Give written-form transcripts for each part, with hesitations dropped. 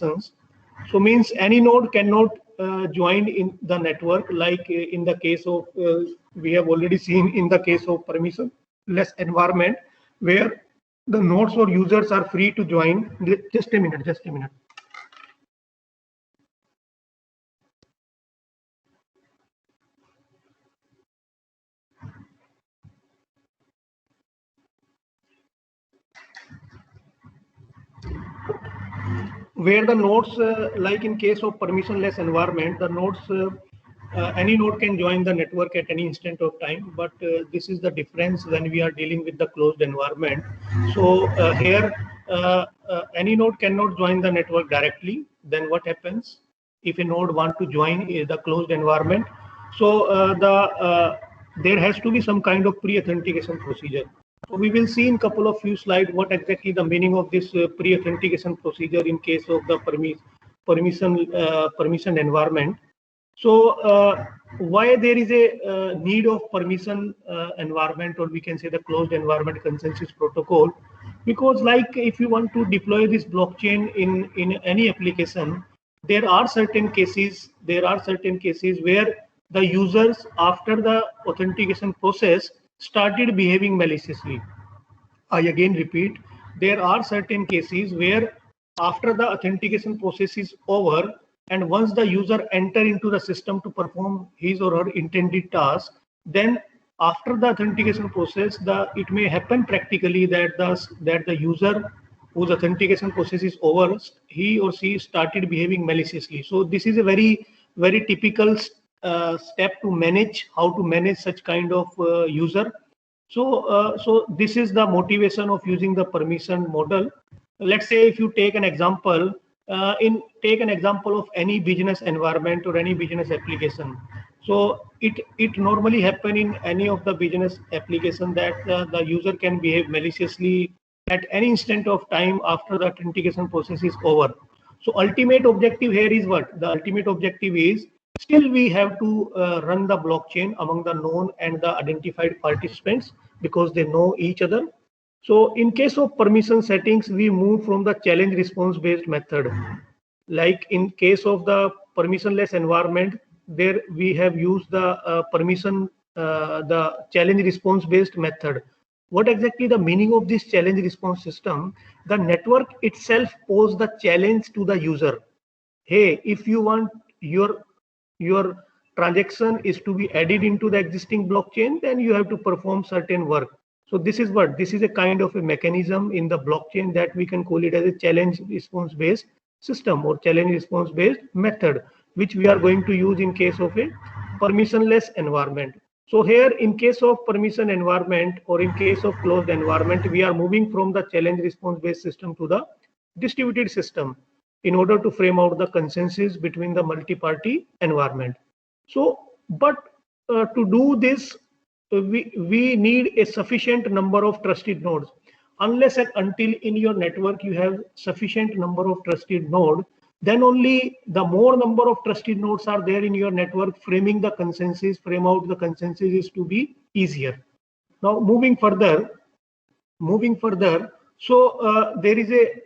permissions. So means any node cannot join in the network, like in the case of we have already seen in the case of permissionless environment, where the nodes or users are free to join. Just a minute, just a minute. Where the nodes, like in case of permissionless environment, the nodes, any node can join the network at any instant of time, but this is the difference when we are dealing with the closed environment. So here, any node cannot join the network directly. Then what happens if a node want to join the closed environment? So there has to be some kind of pre-authentication procedure. So we will see in couple of few slides what exactly the meaning of this pre-authentication procedure in case of the permission environment. So why there is a need of permission environment, or we can say the closed environment consensus protocol? Because like if you want to deploy this blockchain in any application, there are certain cases where the users, after the authentication process, started behaving maliciously. I again repeat, there are certain cases where after the authentication process is over, and once the user enter into the system to perform his or her intended task, then after the authentication process, it may happen practically that the user whose authentication process is over, he or she started behaving maliciously. So this is a very typical step to manage, how to manage such kind of user. So this is the motivation of using the permission model. Let's say if you take an example, of any business environment or any business application. So it normally happen in any of the business application that the user can behave maliciously at any instant of time after the authentication process is over. So ultimate objective here is what? The ultimate objective is still we have to run the blockchain among the known and the identified participants because they know each other. So in case of permission settings, we move from the challenge response based method. Like in case of the permissionless environment, there we have used the the challenge response based method. What exactly the meaning of this challenge response system? The network itself poses the challenge to the user. Hey, if you want your transaction is to be added into the existing blockchain, then you have to perform certain work. So this is a kind of a mechanism in the blockchain that we can call it as a challenge response based system or challenge response based method, which we are going to use in case of a permissionless environment. So here in case of permission environment or in case of closed environment, we are moving from the challenge response based system to the distributed system in order to frame out the consensus between the multi-party environment. So, but to do this, we need a sufficient number of trusted nodes. Unless and until in your network you have sufficient number of trusted nodes, then only the more number of trusted nodes are there in your network, frame out the consensus is to be easier. Now moving further, so there is a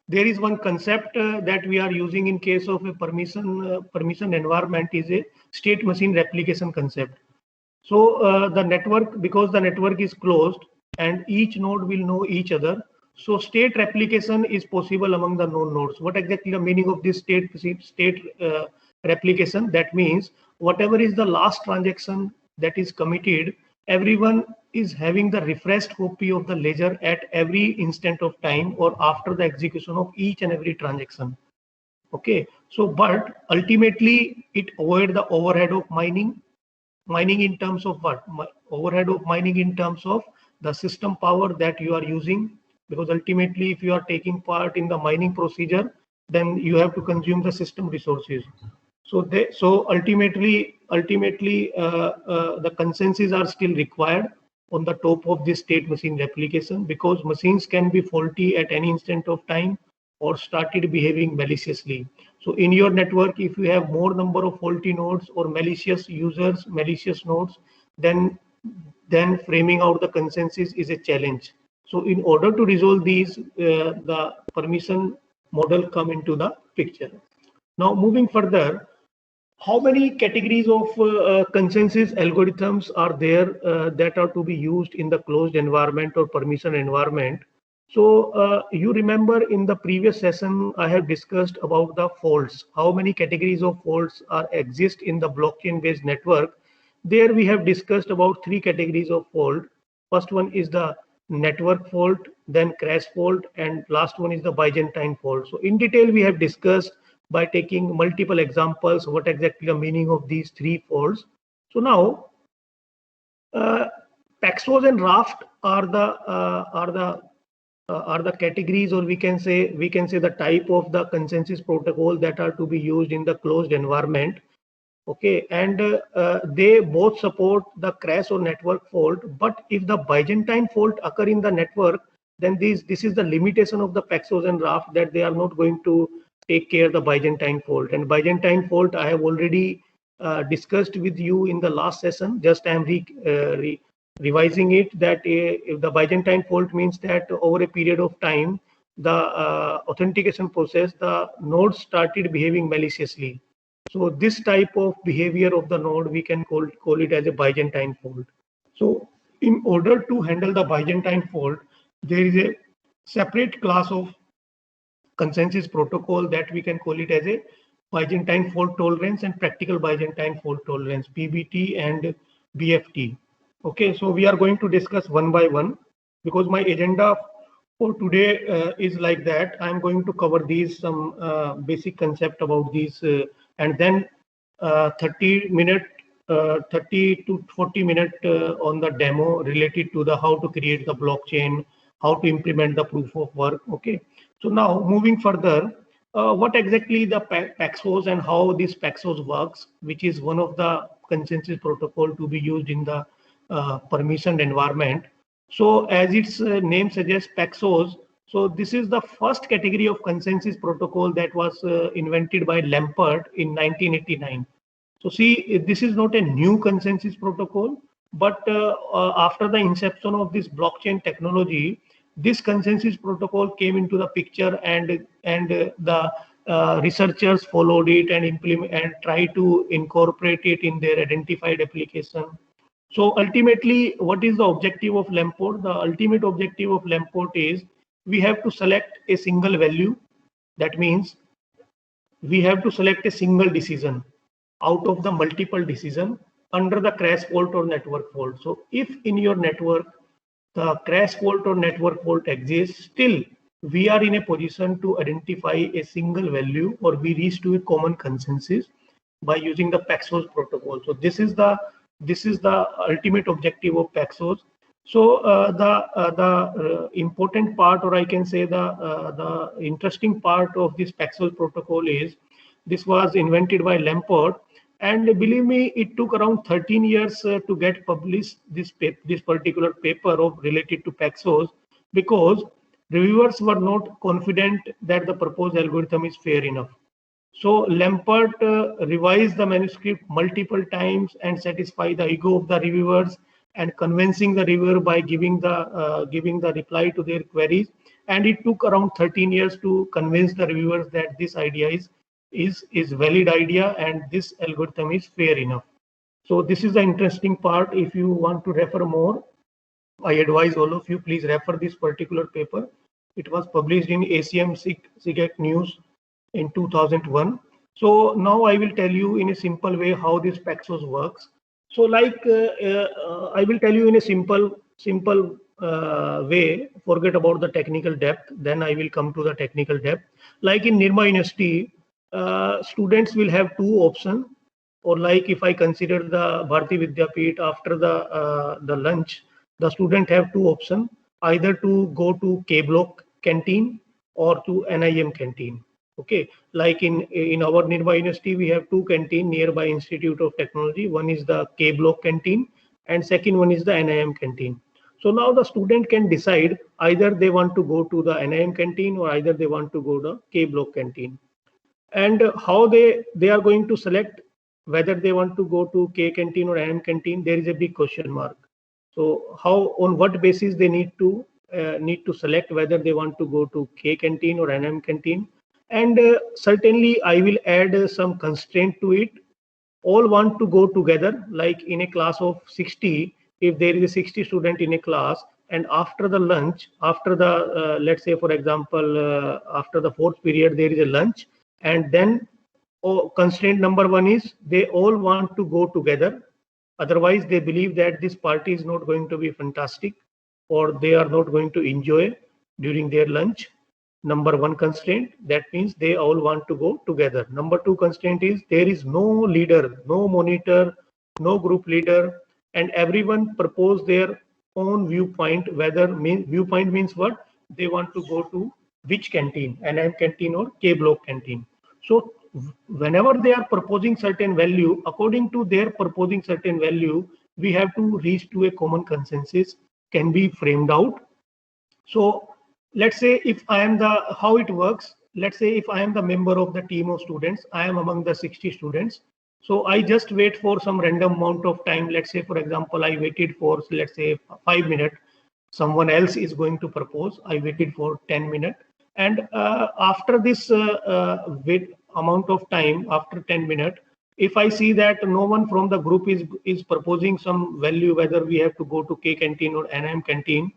there is one concept that we are using in case of a permission environment is a state machine replication concept. So the network, because the network is closed and each node will know each other, so state replication is possible among the known nodes. What exactly the meaning of this state replication? That means whatever is the last transaction that is committed, everyone is having the refreshed copy of the ledger at every instant of time or after the execution of each and every transaction. Okay, so but ultimately it avoid the overhead of mining in terms of what? Overhead of mining in terms of the system power that you are using, because ultimately if you are taking part in the mining procedure, then you have to consume the system resources. So ultimately the consensus are still required on the top of this state machine replication, because machines can be faulty at any instant of time or started behaving maliciously. So in your network, if you have more number of faulty nodes or malicious users, malicious nodes, then framing out the consensus is a challenge. So in order to resolve these, the permission model come into the picture. Now moving further, how many categories of consensus algorithms are there that are to be used in the closed environment or permission environment? So you remember in the previous session, I have discussed about the faults. How many categories of faults exist in the blockchain-based network? There we have discussed about 3 categories of fault. First one is the network fault, then crash fault, and last one is the Byzantine fault. So in detail, we have discussed by taking multiple examples what exactly the meaning of these 3 faults. So now Paxos and Raft are the categories, or we can say the type of the consensus protocol that are to be used in the closed environment. Okay, and they both support the crash or network fault. But if the Byzantine fault occur in the network, then this is the limitation of the Paxos and Raft, that they are not going to take care of the Byzantine fault. And Byzantine fault I have already discussed with you in the last session. Just I am revising it, that if the Byzantine fault means that over a period of time, the authentication process, the nodes started behaving maliciously. So this type of behavior of the node, we can call it as a Byzantine fault. So in order to handle the Byzantine fault, there is a separate class of consensus protocol that we can call it as a Byzantine fault tolerance and practical Byzantine fault tolerance, PBT and BFT. Okay, so we are going to discuss one by one, because my agenda for today is like that. I'm going to cover these some basic concept about these, and then 30 to 40 minute on the demo related to the how to create the blockchain, how to implement the proof of work. Okay, so now moving further, what exactly the Paxos and how this Paxos works, which is one of the consensus protocol to be used in the permissioned environment. So as its name suggests, Paxos, so this is the first category of consensus protocol that was invented by Lampert in 1989. So see, this is not a new consensus protocol, but after the inception of this blockchain technology, this consensus protocol came into the picture, and the researchers followed it and implement and try to incorporate it in their identified application. So ultimately, what is the objective of Lamport? The ultimate objective of Lamport is we have to select a single value. That means we have to select a single decision out of the multiple decision under the crash fault or network fault. So if in your network the crash fault or network fault exists, still we are in a position to identify a single value, or we reach to a common consensus by using the Paxos protocol. So this is the ultimate objective of Paxos. So the important part, or I can say the interesting part of this Paxos protocol is this was invented by Lamport, and believe me, it took around 13 years to get published this particular paper of related to Paxos, because reviewers were not confident that the proposed algorithm is fair enough. So Lampert revised the manuscript multiple times and satisfied the ego of the reviewers, and convincing the reviewer by giving the reply to their queries. And it took around 13 years to convince the reviewers that this idea is valid idea and this algorithm is fair enough. So this is the interesting part. If you want to refer more, I advise all of you, please refer this particular paper. It was published in ACM SIGEC News in 2001. So now I will tell you in a simple way how this Paxos works. So like I will tell you in a simple way, forget about the technical depth, then I will come to the technical depth. Like in Nirma University, students will have 2 options, or like if I consider the Bharati Vidyapeeth, after the lunch, the student have 2 options, either to go to K Block canteen or to NIM canteen. Okay, like in our Nirma University, we have 2 canteen nearby Institute of Technology. One is the K Block canteen, and second one is the NIM canteen. So now the student can decide either they want to go to the NIM canteen or either they want to go to K Block canteen. And how they are going to select whether they want to go to K canteen or NIM canteen, there is a big question mark. So how, on what basis they need to select whether they want to go to K canteen or NIM canteen? And certainly I will add some constraint to it. All want to go together, like in a class of 60, if there is a 60 student in a class, and after the lunch, after the let's say for example after the fourth period there is a lunch, and then constraint number one is they all want to go together, otherwise they believe that this party is not going to be fantastic or they are not going to enjoy during their lunch. Number one constraint, that means they all want to go together. Number two constraint is there is no leader, no monitor, no group leader, and everyone propose their own viewpoint. Whether viewpoint means what? They want to go to which canteen, NM canteen or K block canteen. So whenever they are proposing certain value, according to their proposing certain value, we have to reach to a common consensus can be framed out. So let's say if I am the, how it works, let's say if I am the member of the team of students, I am among the 60 students. So I just wait for some random amount of time. Let's say, for example, I waited for, let's say 5 minutes. Someone else is going to propose. I waited for 10 minutes. And after this wait amount of time, after 10 minutes, if I see that no one from the group is proposing some value, whether we have to go to K canteen or NM canteen,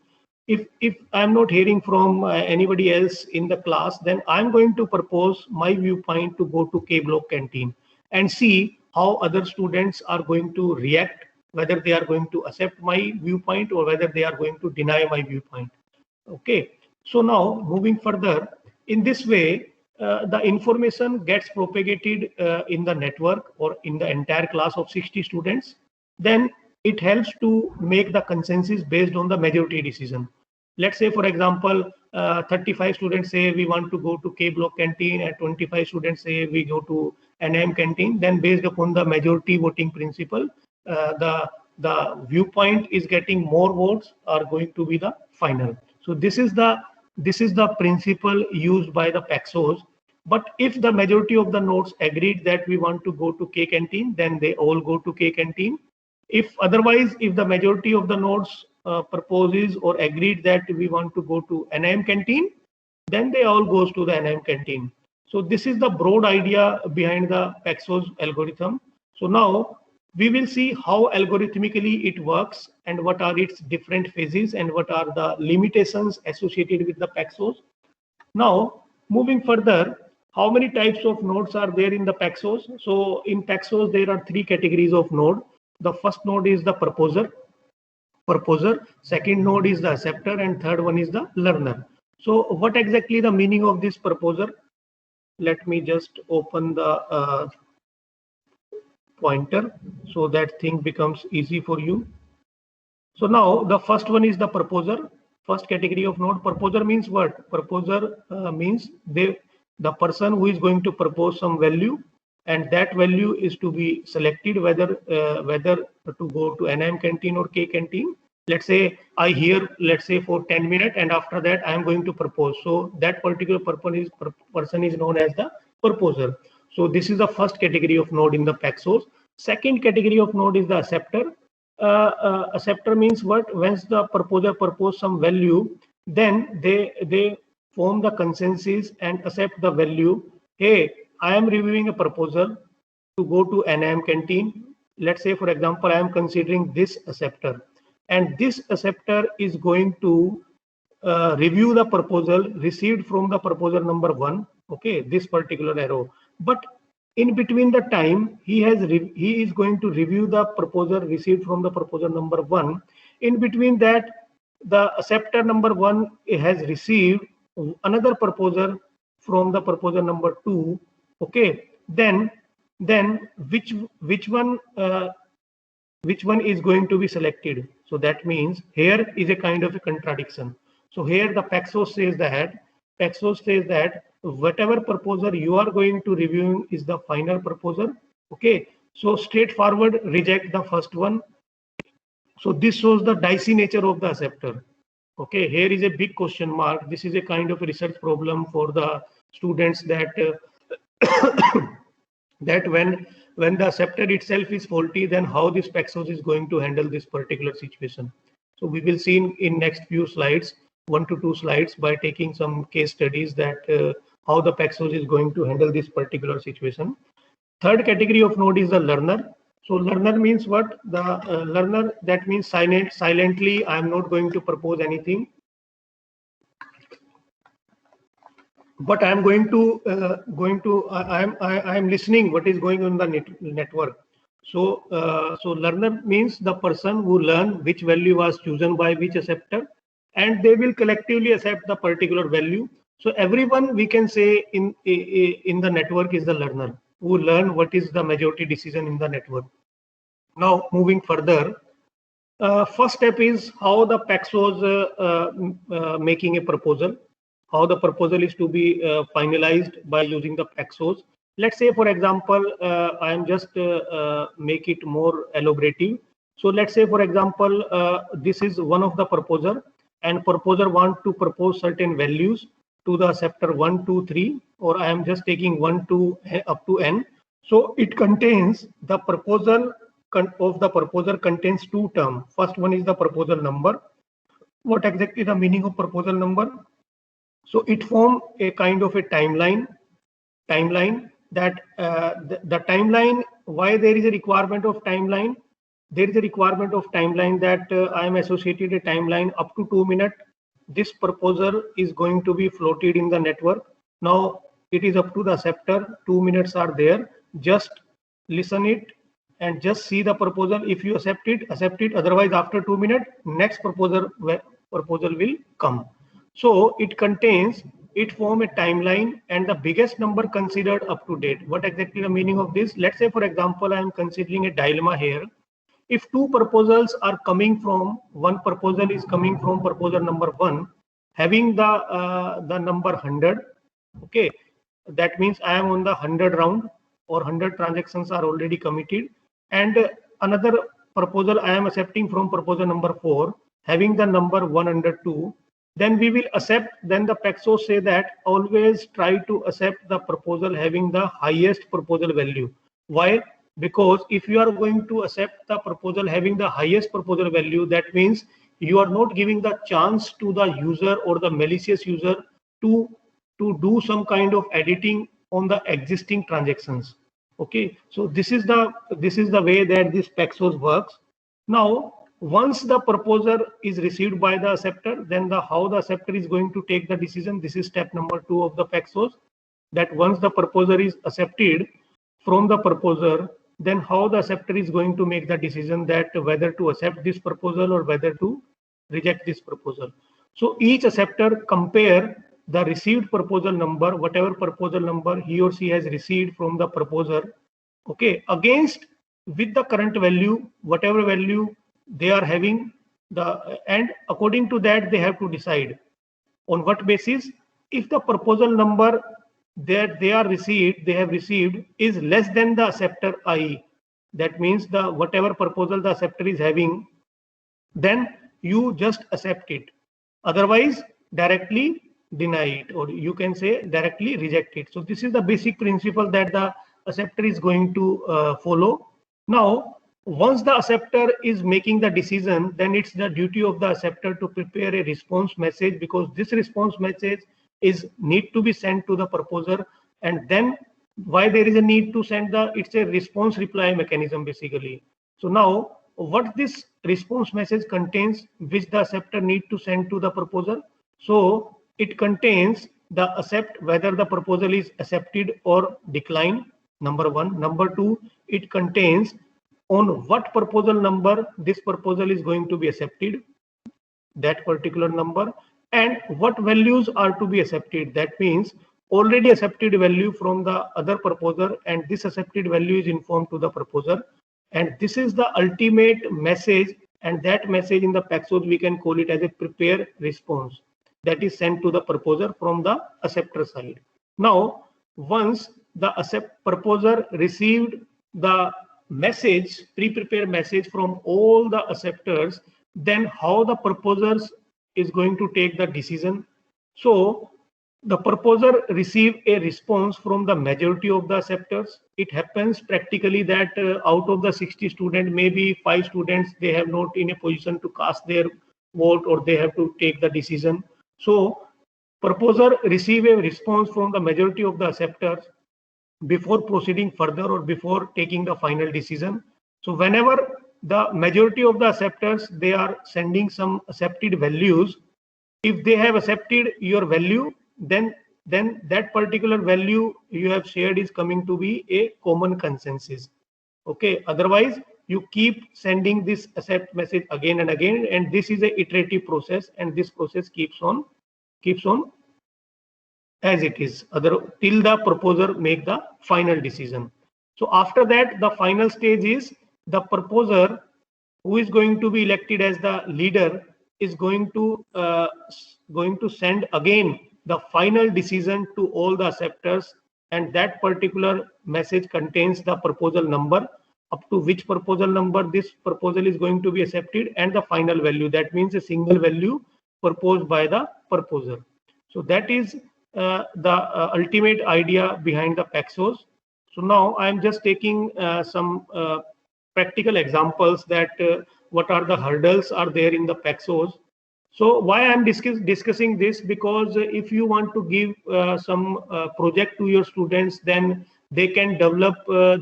if I'm not hearing from anybody else in the class, then I'm going to propose my viewpoint to go to K block canteen and see how other students are going to react, whether they are going to accept my viewpoint or whether they are going to deny my viewpoint. Okay, so now moving further, in this way, the information gets propagated in the network or in the entire class of 60 students. Then it helps to make the consensus based on the majority decision. Let's say, for example, 35 students say we want to go to K block canteen and 25 students say we go to NM canteen. Then based upon the majority voting principle, the viewpoint is getting more votes are going to be the final. So this is the principle used by the Paxos. But if the majority of the nodes agreed that we want to go to K canteen, then they all go to K canteen. If otherwise, if the majority of the nodes proposes or agreed that we want to go to NM canteen, then they all goes to the NM canteen. So this is the broad idea behind the Paxos algorithm. So now we will see how algorithmically it works and what are its different phases and what are the limitations associated with the Paxos. Now moving further, how many types of nodes are there in the Paxos? So in Paxos, there are three categories of node. The first node is the proposer, second node is the acceptor, and third one is the learner. So what exactly the meaning of this proposer? Let me just open the pointer so that thing becomes easy for you. So now the first one is the proposer, first category of node. Proposer means what? Proposer means the person who is going to propose some value, and that value is to be selected whether to go to NM canteen or K canteen. Let's say I hear, let's say for 10 minutes, and after that I am going to propose. So that particular person is known as the proposer. So this is the first category of node in the Paxos. Second category of node is the acceptor. Acceptor means what? Once the proposer propose some value, then they form the consensus and accept the value. Hey, I am reviewing a proposal to go to NM canteen. Let's say, for example, I am considering this acceptor, and this acceptor is going to review the proposal received from the proposer number one. Okay, this particular arrow. But in between the time, he is going to review the proposal received from the proposer number one. In between that, the acceptor number one has received another proposer from the proposer number two. Okay, then which one is going to be selected? So that means here is a kind of a contradiction. So here the Paxos says that whatever proposer you are going to review is the final proposer. Okay, so straightforward reject the first one. So this shows the dicey nature of the acceptor. Okay, here is a big question mark. This is a kind of a research problem for the students that that when the acceptor itself is faulty, then how this Paxos is going to handle this particular situation. So we will see in next few slides, 1 to 2 slides, by taking some case studies, that how the Paxos is going to handle this particular situation. Third category of node is the learner. So learner means what? The learner, that means silently, I am not going to propose anything, but I am I am listening what is going on in the network. So so learner means the person who learn which value was chosen by which acceptor, and they will collectively accept the particular value. So everyone, we can say, in the network is the learner who learn what is the majority decision in the network. Now moving further, first step is how the Paxos making a proposal. How the proposal is to be finalized by using the Paxos. Let's say, for example, I am just make it more elaborative. So let's say, for example, this is one of the proposer, and proposer want to propose certain values to the acceptor 1, 2, 3, or I am just taking 1 to up to n. So it contains the proposal of the proposer contains two terms. First one is the proposal number. What exactly the meaning of proposal number? So it form a kind of a timeline that the timeline, why there is a requirement of timeline? There is a requirement of timeline that I am associated a timeline up to 2 minutes. This proposal is going to be floated in the network. Now it is up to the acceptor. 2 minutes are there. Just listen it and just see the proposal. If you accept it, accept it. Otherwise, after 2 minutes, next proposal will come. So it form a timeline and the biggest number considered up to date. What exactly the meaning of this? Let's say, for example, I am considering a dilemma here. If two proposals are coming from, one proposal is coming from proposal number 1, having the number 100, okay, that means I am on the 100 round or 100 transactions are already committed, and another proposal I am accepting from proposal number 4 having the number 102, then we will accept. Then the Paxos say that always try to accept the proposal having the highest proposal value. Why? Because if you are going to accept the proposal having the highest proposal value, that means you are not giving the chance to the user or the malicious user to do some kind of editing on the existing transactions. Okay, so this is the way that this Paxos works. Now, once the proposer is received by the acceptor, then how the acceptor is going to take the decision. This is step number 2 of the Paxos. That once the proposer is accepted from the proposer, then how the acceptor is going to make the decision that whether to accept this proposal or whether to reject this proposal. So each acceptor compare the received proposal number, whatever proposal number he or she has received from the proposer, okay, against with the current value, whatever value they are having, and according to that they have to decide on what basis. If the proposal number that they have received is less than the acceptor I, that means the whatever proposal the acceptor is having, then you just accept it. Otherwise, directly deny it, or you can say directly reject it. So this is the basic principle that the acceptor is going to follow. Now, once the acceptor is making the decision, then it's the duty of the acceptor to prepare a response message, because this response message need to be sent to the proposer. And then why there is a need to send it's a response reply mechanism basically. So now what this response message contains, which the acceptor need to send to the proposer. So it contains the accept, whether the proposal is accepted or declined, number 1. Number 2, it contains on what proposal number this proposal is going to be accepted, that particular number, and what values are to be accepted. That means already accepted value from the other proposer, and this accepted value is informed to the proposer. And this is the ultimate message, and that message in the Paxos we can call it as a prepare response, that is sent to the proposer from the acceptor side. Now, once the proposer received the message, pre-prepared message from all the acceptors, then how the proposers is going to take the decision. So the proposer receive a response from the majority of the acceptors. It happens practically that out of the 60 students, maybe 5 students, they have not in a position to cast their vote, or they have to take the decision. So proposer receive a response from the majority of the acceptors before proceeding further or before taking the final decision. So whenever the majority of the acceptors, they are sending some accepted values, if they have accepted your value, then that particular value you have shared is coming to be a common consensus. Okay, otherwise you keep sending this accept message again and again, and this is a iterative process, and this process keeps on as it is till the proposer make the final decision. So after that, the final stage is the proposer, who is going to be elected as the leader, is going to send again the final decision to all the acceptors, and that particular message contains the proposal number, up to which proposal number this proposal is going to be accepted, and the final value. That means a single value proposed by the proposer. So that is the ultimate idea behind the Paxos. So now I am just taking some practical examples that what are the hurdles are there in the Paxos. So why I am discussing this, because if you want to give some project to your students, then they can develop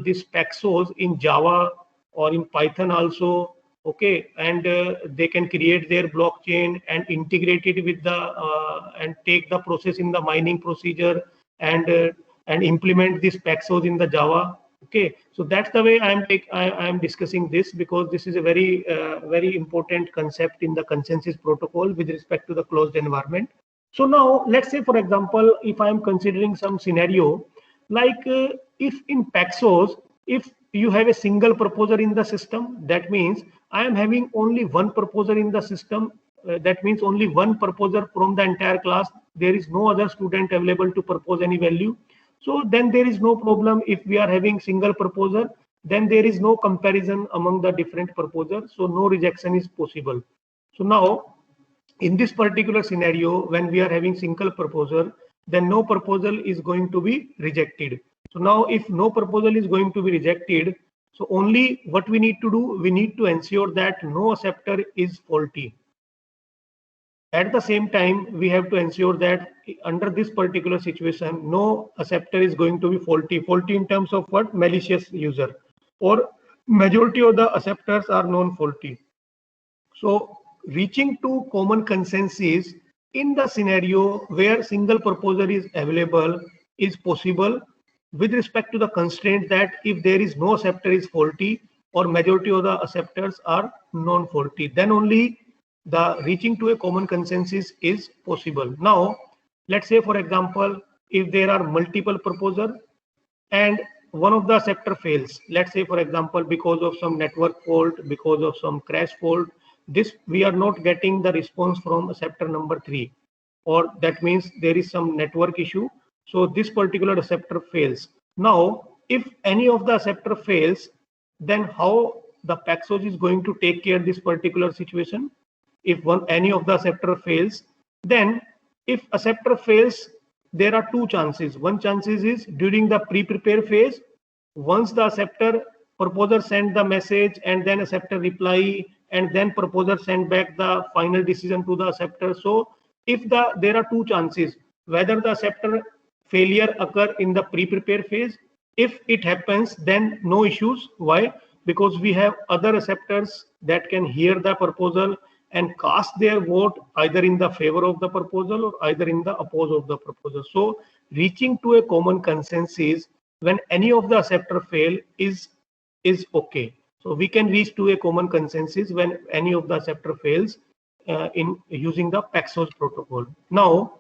this Paxos in Java or in Python also. Okay, and they can create their blockchain and integrate it with the and take the process in the mining procedure and implement this Paxos in the Java. Okay, so that's the way I am discussing this, because this is a very important concept in the consensus protocol with respect to the closed environment. So now let's say, for example, if I am considering some scenario like if in Paxos, if you have a single proposer in the system, that means I am having only one proposer in the system. That means only one proposer from the entire class. There is no other student available to propose any value. So then there is no problem. If we are having single proposer, then there is no comparison among the different proposers. So no rejection is possible. So now in this particular scenario, when we are having single proposer, then no proposal is going to be rejected. So now if no proposal is going to be rejected, so only what we need to do, we need to ensure that no acceptor is faulty. At the same time, we have to ensure that under this particular situation, no acceptor is going to be faulty. Faulty in terms of what? Malicious user, or majority of the acceptors are non-faulty. So reaching to common consensus in the scenario where single proposer is available is possible with respect to the constraint that if there is no acceptor is faulty or majority of the acceptors are non-faulty, then only the reaching to a common consensus is possible. Now, let's say, for example, if there are multiple proposers and one of the acceptor fails, let's say, for example, because of some network fault, because of some crash fault, this we are not getting the response from acceptor number 3, or that means there is some network issue. So this particular acceptor fails. Now, if any of the acceptor fails, then how the Paxos is going to take care of this particular situation? If any of the acceptor fails, then if acceptor fails, there are two chances. One chances is during the pre-prepare phase, once the acceptor proposer send the message and then acceptor reply, and then proposer send back the final decision to the acceptor. So if there are two chances, whether the acceptor failure occur in the pre-prepare phase. If it happens, then no issues. Why? Because we have other acceptors that can hear the proposal and cast their vote either in the favor of the proposal or either in the oppose of the proposal. So reaching to a common consensus when any of the acceptor fail is okay. So we can reach to a common consensus when any of the acceptor fails in using the Paxos protocol. Now,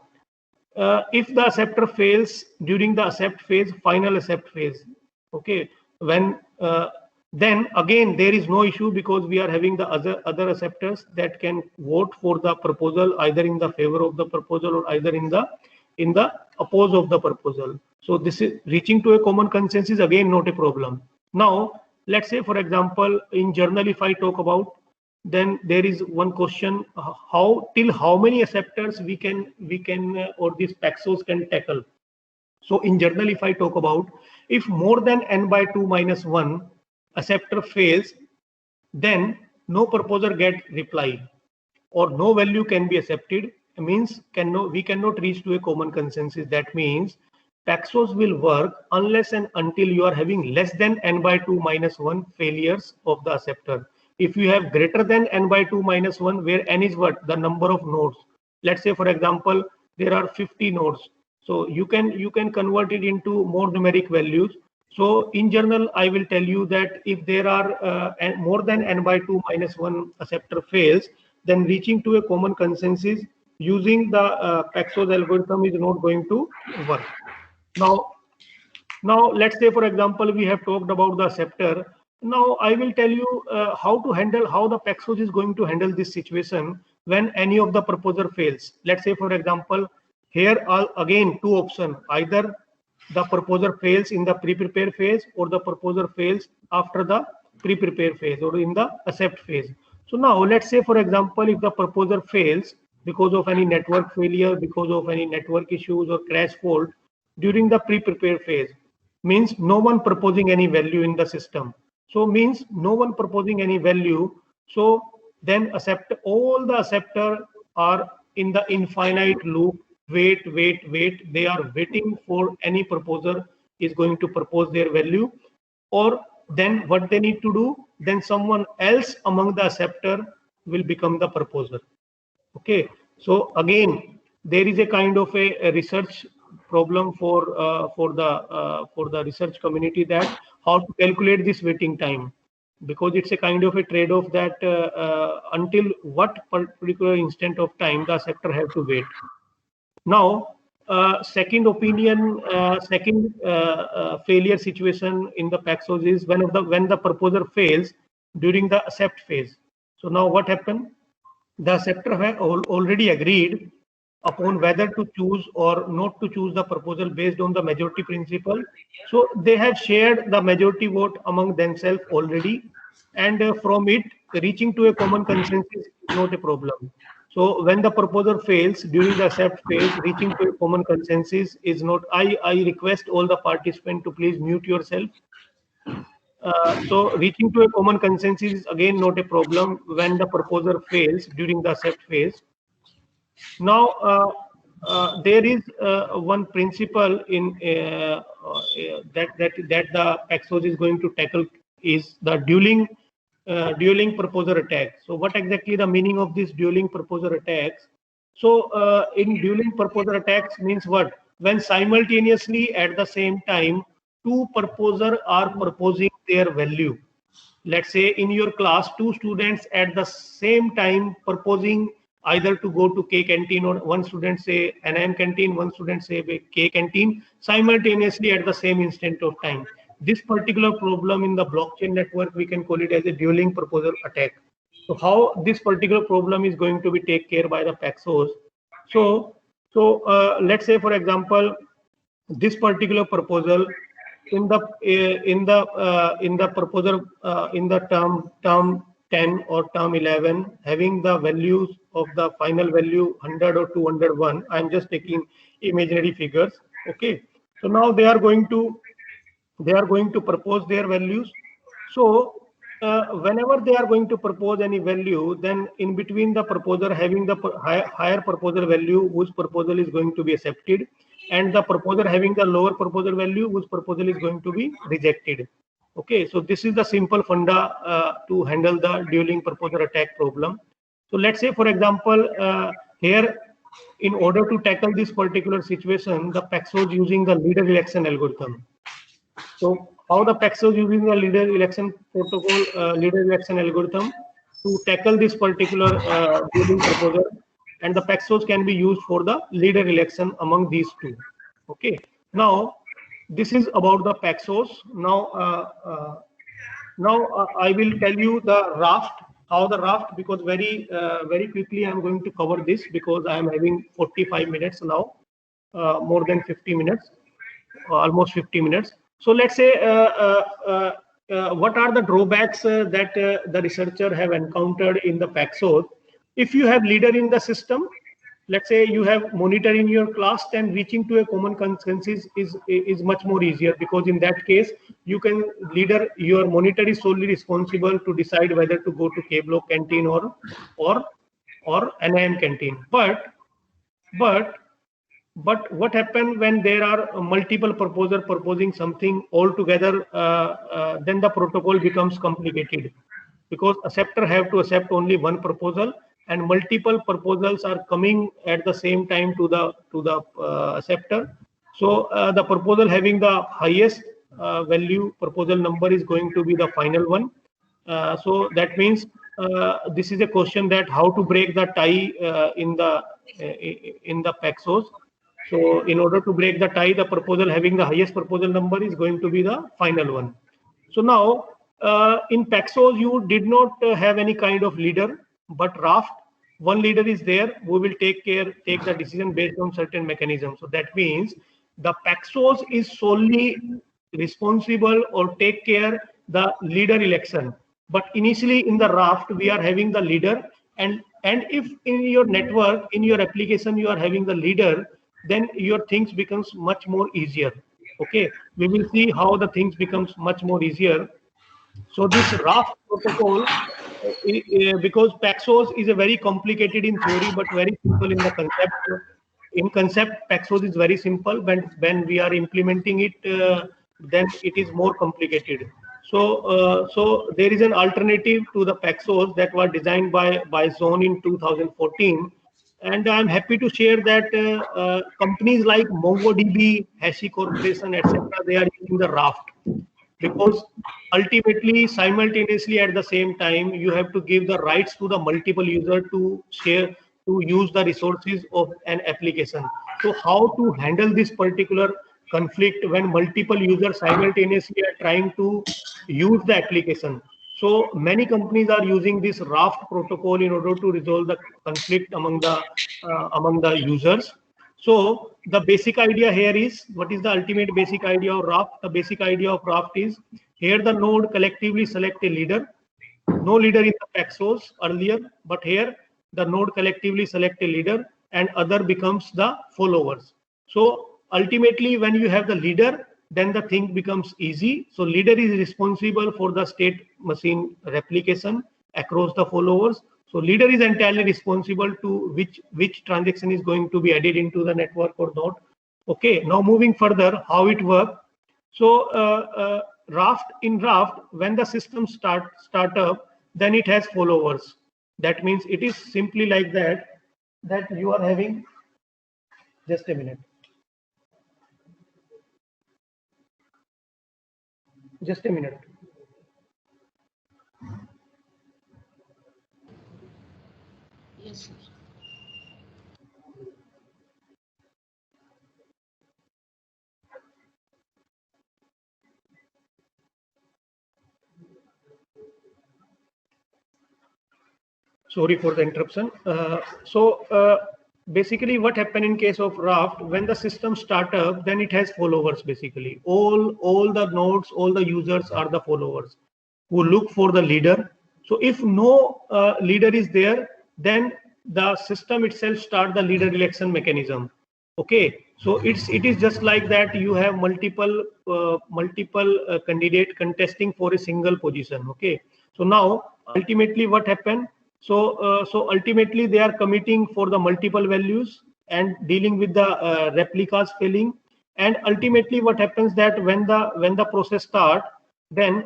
if the acceptor fails during the accept phase, final accept phase, okay, when then again there is no issue because we are having the other acceptors that can vote for the proposal either in the favor of the proposal or either in the oppose of the proposal. So this is reaching to a common consensus, again not a problem. Now let's say, for example, in journal, if I talk about, then there is one question: how many acceptors we can or this Paxos can tackle. So in journal, if I talk about, if more than n by 2 minus 1 acceptor fails, then no proposer get reply or no value can be accepted. means we cannot reach to a common consensus. That means Paxos will work unless and until you are having less than n by 2 minus 1 failures of the acceptor. If you have greater than n by 2 minus 1, where n is what? The number of nodes. Let's say, for example, there are 50 nodes. So you can convert it into more numeric values. So in general, I will tell you that if there are more than n by 2 minus 1 acceptor fails, then reaching to a common consensus using the Paxos algorithm is not going to work. Now let's say, for example, we have talked about the acceptor. Now I will tell you how the Paxos is going to handle this situation when any of the proposer fails. Let's say, for example, here are again two options: either the proposer fails in the pre-prepare phase, or the proposer fails after the pre-prepare phase, or in the accept phase. So now let's say, for example, if the proposer fails because of any network failure, because of any network issues or crash fault during the pre-prepare phase, means no one proposing any value in the system. So means no one proposing any value. So then all the acceptor are in the infinite loop. Wait. They are waiting for any proposer is going to propose their value, or then what they need to do, then someone else among the acceptor will become the proposer. Okay, so again, there is a kind of a research problem for the research community, that how to calculate this waiting time, because it's a kind of a trade-off that until what particular instant of time the acceptor have to wait. Now, second failure situation in the Paxos is when the proposer fails during the accept phase. So now what happened? The acceptor have already agreed upon whether to choose or not to choose the proposal based on the majority principle. So they have shared the majority vote among themselves already, and from it reaching to a common consensus is not a problem. So when the proposer fails during the accept phase, reaching to a common consensus is not. I request all the participants to please mute yourself. So reaching to a common consensus is again not a problem when the proposer fails during the accept phase. Now there is one principle in that the Paxos is going to tackle is the dueling proposer attack. So what exactly the meaning of this dueling proposer attacks? So in dueling proposer attacks means what? When simultaneously at the same time two proposers are proposing their value. Let's say in your class, two students at the same time proposing either to go to K canteen, or one student say NIM canteen, one student say K canteen, simultaneously at the same instant of time. This particular problem in the blockchain network, we can call it as a dueling proposal attack. So how this particular problem is going to be taken care by the Paxos? So let's say, for example, this particular proposal in the proposal in the term 10 or term 11 having the values of the final value 100 or 201. I'm just taking imaginary figures. Okay, so now they are going to propose their values. So whenever they are going to propose any value, then in between the proposer having the higher proposal value, whose proposal is going to be accepted, and the proposer having the lower proposal value, whose proposal is going to be rejected. Okay, so this is the simple funda to handle the dueling proposer attack problem. So let's say, for example, here, in order to tackle this particular situation, the Paxos using the leader election algorithm. So how the Paxos using the leader election protocol, leader election algorithm to tackle this particular dueling proposer, and the Paxos can be used for the leader election among these two. Okay, now this is about the Paxos. Now I will tell you the raft, how the raft, because very quickly I'm going to cover this because I am having 45 minutes now, more than 50 minutes, almost 50 minutes. So let's say what are the drawbacks that the researcher have encountered in the Paxos? If you have leader in the system, let's say you have monitor in your class, then reaching to a common consensus is much more easier, because in that case you can your monitor is solely responsible to decide whether to go to K block canteen or NIM canteen. But But what happens when there are multiple proposers proposing something altogether? Then the protocol becomes complicated, because acceptor have to accept only one proposal, and multiple proposals are coming at the same time to the acceptor. So the proposal having the highest value proposal number is going to be the final one. So that means this is a question that how to break the tie in the Paxos. So in order to break the tie, the proposal having the highest proposal number is going to be the final one. So now in Paxos, you did not have any kind of leader, but Raft, one leader is there who will take the decision based on certain mechanisms. So that means the Paxos is solely responsible or take care the leader election. But initially in the Raft, we are having the leader, and if in your network, in your application, you are having the leader, then your things becomes much more easier. Okay, we will see how the things becomes much more easier. So this Raft protocol, because Paxos is a very complicated in theory, but very simple in the concept. In concept, Paxos is very simple. When we are implementing it, then it is more complicated. So there is an alternative to the Paxos that was designed by Zone in 2014. And I'm happy to share that companies like MongoDB, Hashi Corporation, etc., they are using the Raft, because ultimately simultaneously at the same time you have to give the rights to the multiple user to share, to use the resources of an application. So how to handle this particular conflict when multiple users simultaneously are trying to use the application? So many companies are using this Raft protocol in order to resolve the conflict among the users. So the basic idea here is, what is the ultimate basic idea of Raft? The basic idea of Raft is, here the node collectively select a leader. No leader in the Paxos earlier, but here the node collectively select a leader and other becomes the followers. So ultimately when you have the leader, then the thing becomes easy. So leader is responsible for the state machine replication across the followers. So leader is entirely responsible to which transaction is going to be added into the network or not. Okay, now moving further, how it works. So Raft, in Raft, when the system start up, then it has followers. That means it is simply like that you are having, just a minute. Just a minute. Yes, sir. Sorry for the interruption. Basically what happened in case of Raft, when the system start up, then it has followers. Basically all the nodes, all the users are the followers who look for the leader. So if no leader is there, then the system itself start the leader election mechanism. Okay, so it is just like that. You have multiple candidate contesting for a single position. Okay, so now ultimately what happened? So ultimately they are committing for the multiple values and dealing with the replicas failing. And ultimately what happens that when the process start, then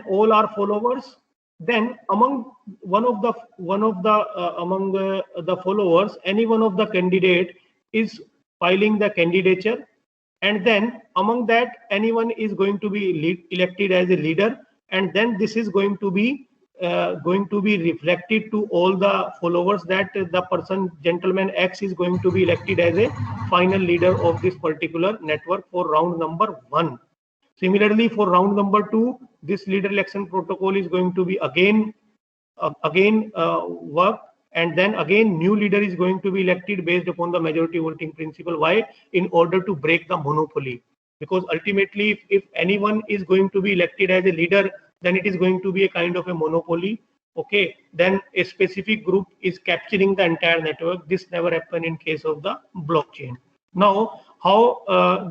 all are followers. Then among among the followers, any one of the candidate is filing the candidature, and then among that anyone is going to be elected as a leader, and then this is going to be reflected to all the followers that the person, gentleman X, is going to be elected as a final leader of this particular network for round number 1. Similarly, for round number 2, this leader election protocol is going to be again work, and then again new leader is going to be elected based upon the majority voting principle. Why? In order to break the monopoly. Because ultimately if anyone is going to be elected as a leader, then it is going to be a kind of a monopoly. Okay, then a specific group is capturing the entire network. This never happened in case of the blockchain. Now how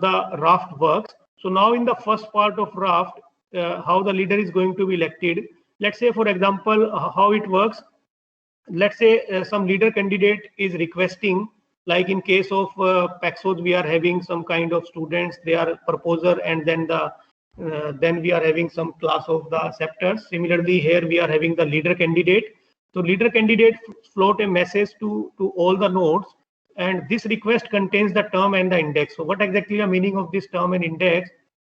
the Raft works. So now in the first part of Raft, how the leader is going to be elected. Let's say, for example, how it works. let's say some leader candidate is requesting, like in case of Paxos, we are having some kind of students, they are proposer, and then we are having some class of the acceptors. Similarly, here we are having the leader candidate. So leader candidate float a message to all the nodes, and this request contains the term and the index. So what exactly the meaning of this term and index?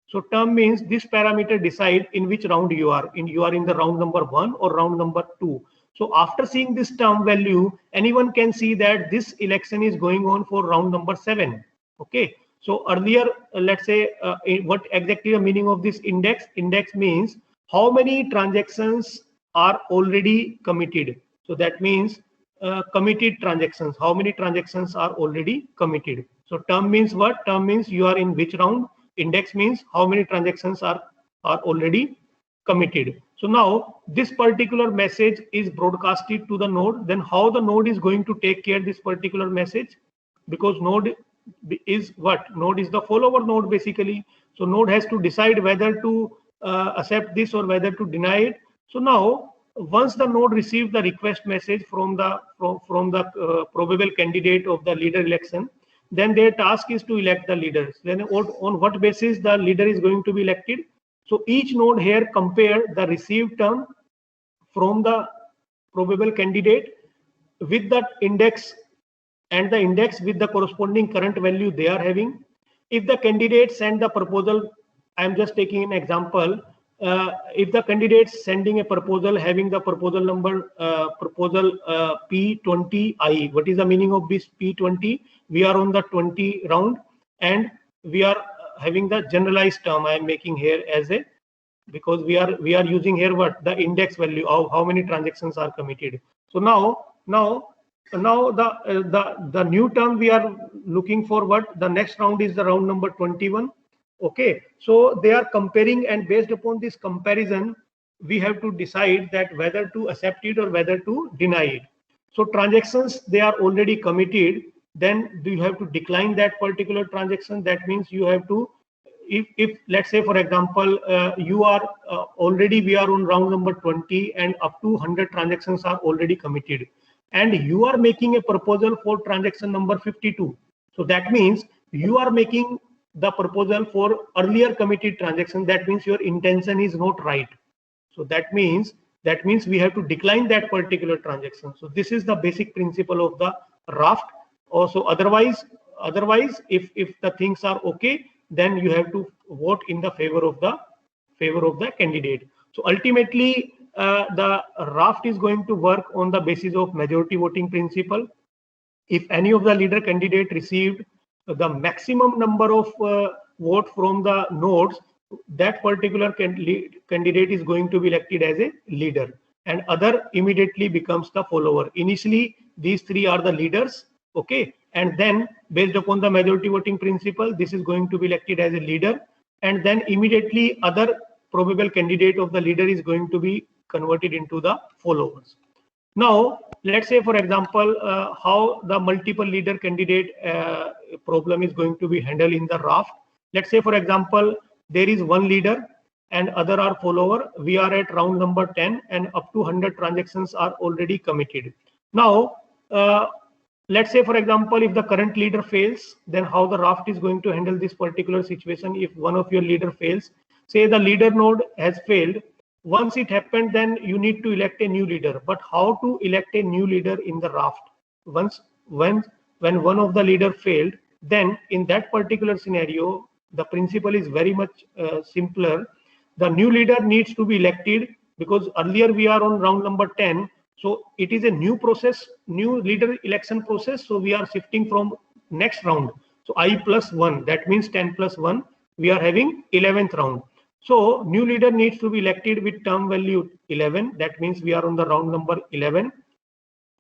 So term means this parameter decide in which round you are in. You are in the round number 1 or round number 2. So after seeing this term value, anyone can see that this election is going on for round number 7. Okay. So earlier, let's say, what exactly the meaning of this index? Index means how many transactions are already committed. So that means committed transactions. How many transactions are already committed? So term means what? Term means you are in which round. Index means how many transactions are already committed. So now this particular message is broadcasted to the node. Then how the node is going to take care of this particular message? Because node is what? Node is the follower node basically. So node has to decide whether to accept this or whether to deny it. So now once the node receives the request message from the probable candidate of the leader election, then their task is to elect the leaders. Then on what basis the leader is going to be elected? So each node here compare the received term from the probable candidate with the index, and the index with the corresponding current value they are having. If the candidate send the proposal, I am just taking an example. If the candidate sending a proposal having the proposal number P20I, what is the meaning of this P20? We are on the 20 round, and we are having the generalized term I am making here as a, because we are using here what? The index value of how many transactions are committed. So now the new term we are looking for what? The next round is the round number 21. Okay, so they are comparing, and based upon this comparison, we have to decide that whether to accept it or whether to deny it. So transactions they are already committed, then you have to decline that particular transaction. That means you have to, if let's say for example you are already, we are on round number 20 and up to 100 transactions are already committed, and you are making a proposal for transaction number 52. So that means you are making the proposal for earlier committed transaction. That means your intention is not right. So that means we have to decline that particular transaction. So this is the basic principle of the raft. Also otherwise if the things are okay, then you have to vote in the favor of the candidate. So ultimately the raft is going to work on the basis of majority voting principle. If any of the leader candidate received the maximum number of vote from the nodes, that particular candidate is going to be elected as a leader, and other immediately becomes the follower. Initially these three are the leaders, okay, and then based upon the majority voting principle, this is going to be elected as a leader, and then immediately other probable candidate of the leader is going to be converted into the followers. Now let's say for example how the multiple leader candidate problem is going to be handled in the raft. Let's say for example there is one leader and other are follower. We are at round number 10 and up to 100 transactions are already committed. Now let's say for example if the current leader fails, then how the raft is going to handle this particular situation? If one of your leader fails, say the leader node has failed, once it happened, then you need to elect a new leader. But how to elect a new leader in the raft? When one of the leader failed, then in that particular scenario the principle is very much simpler. The new leader needs to be elected, because earlier we are on round number 10, so it is a new process, new leader election process. So we are shifting from next round. So I plus 1, that means 10 plus 1, we are having 11th round. So new leader needs to be elected with term value 11. That means we are on the round number 11.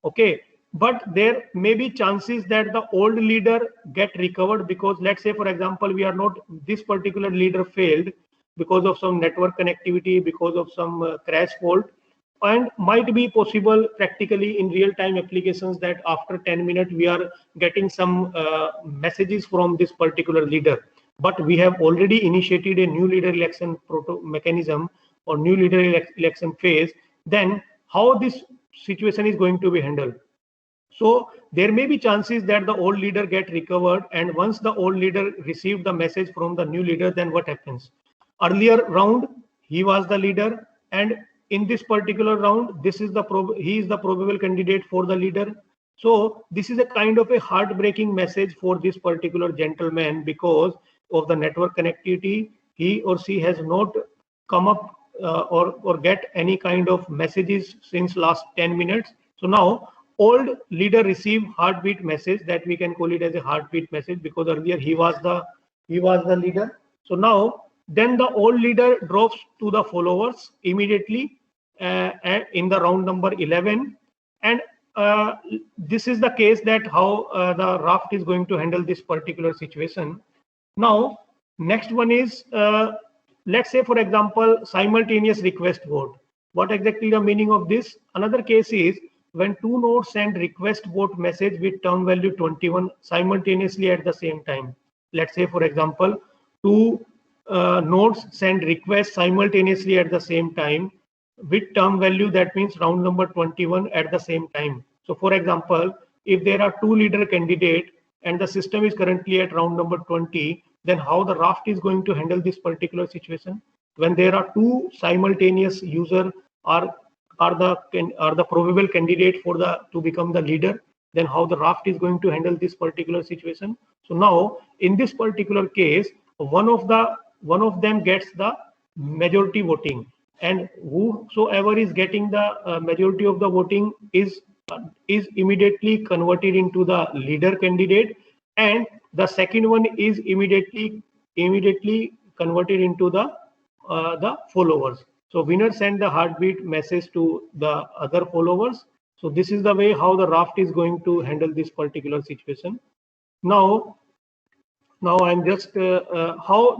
Okay, but there may be chances that the old leader get recovered, because let's say for example we are not, this particular leader failed because of some network connectivity, because of some crash fault, and might be possible practically in real-time applications that after 10 minutes we are getting some messages from this particular leader. But we have already initiated a new leader election mechanism or new leader election phase. Then how this situation is going to be handled. So there may be chances that the old leader get recovered, and once the old leader received the message from the new leader, then what happens? Earlier round, he was the leader, and in this particular round, this is the he is the probable candidate for the leader. So this is a kind of a heartbreaking message for this particular gentleman because of the network connectivity. He or she has not come up or get any kind of messages since last 10 minutes. So now old leader receive heartbeat message, that we can call it as a heartbeat message because earlier he was the leader. So now then the old leader drops to the followers immediately in the round number 11, and this is the case that how the raft is going to handle this particular situation. Now next one is let's say for example simultaneous request vote. What exactly the meaning of this? Another case is when two nodes send request vote message with term value 21 simultaneously at the same time. Let's say for example two nodes send request simultaneously at the same time with term value, that means round number 21 at the same time. So for example, if there are two leader candidate and the system is currently at round number 20, then how the raft is going to handle this particular situation? When there are two simultaneous user are the probable candidate for the to become the leader, then how the raft is going to handle this particular situation? So now in this particular case, one of them gets the majority voting, and whosoever is getting the majority of the voting is immediately converted into the leader candidate, and the second one is immediately converted into the followers. So winner send the heartbeat message to the other followers. So this is the way how the raft is going to handle this particular situation. Now I'm just how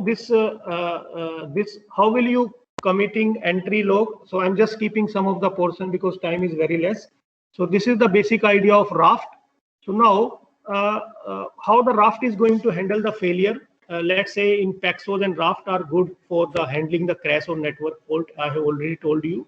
will you committing entry log? So I'm just keeping some of the portion because time is very less. So this is the basic idea of raft. So now how the raft is going to handle the failure. Let's say in Paxos and raft are good for the handling the crash or network fault. I have already told you.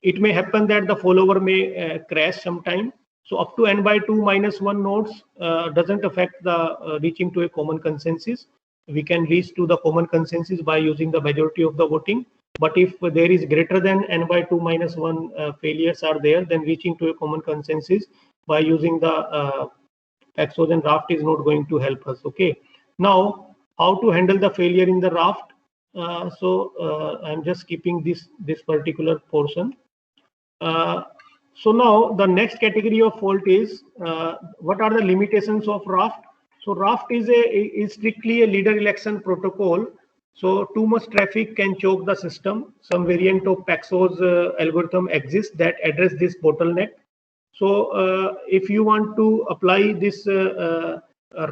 It may happen that the follower may crash sometime. So up to n by 2 minus 1 nodes doesn't affect the reaching to a common consensus. We can reach to the common consensus by using the majority of the voting. But if there is greater than n by 2 minus 1 failures are there, then reaching to a common consensus by using the Paxos and raft is not going to help us. Okay. Now, how to handle the failure in the raft? I'm just keeping this particular portion. So now the next category of fault is what are the limitations of raft? So raft is strictly a leader election protocol. So too much traffic can choke the system. Some variant of Paxos algorithm exists that address this bottleneck. So if you want to apply this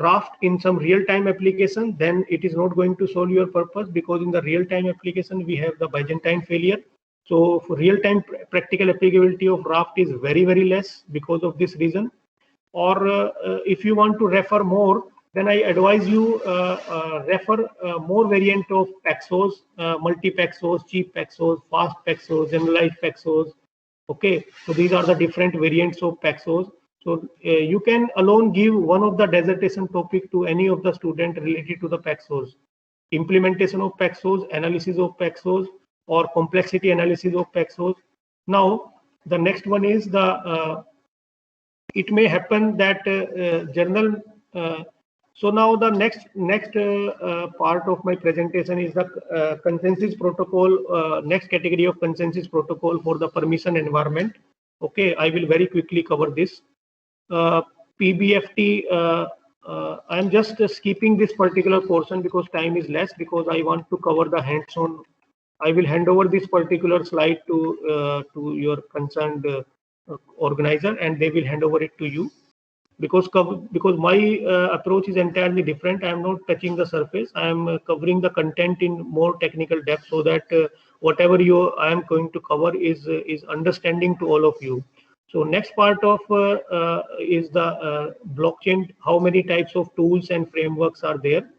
raft in some real-time application, then it is not going to solve your purpose because in the real-time application we have the Byzantine failure. So for real-time practical applicability of raft is very, very less because of this reason. Or if you want to refer more, then I advise you refer more variant of Paxos, multi-Paxos, cheap Paxos, fast Paxos, generalized Paxos. Okay, so these are the different variants of Paxos. So you can alone give one of the dissertation topic to any of the student related to the Paxos. Implementation of Paxos, analysis of Paxos, or complexity analysis of Paxos. Now, the next one is the, it may happen that so now the next part of my presentation is the consensus protocol, next category of consensus protocol for the permission environment. Okay, I will very quickly cover this. PBFT, I'm just skipping this particular portion because time is less, because I want to cover the hands-on. I will hand over this particular slide to your concerned organizer, and they will hand over it to you. Because my approach is entirely different. I am not touching the surface. I am covering the content in more technical depth, so that whatever I am going to cover is understanding to all of you. So next part of is the blockchain. How many types of tools and frameworks are there?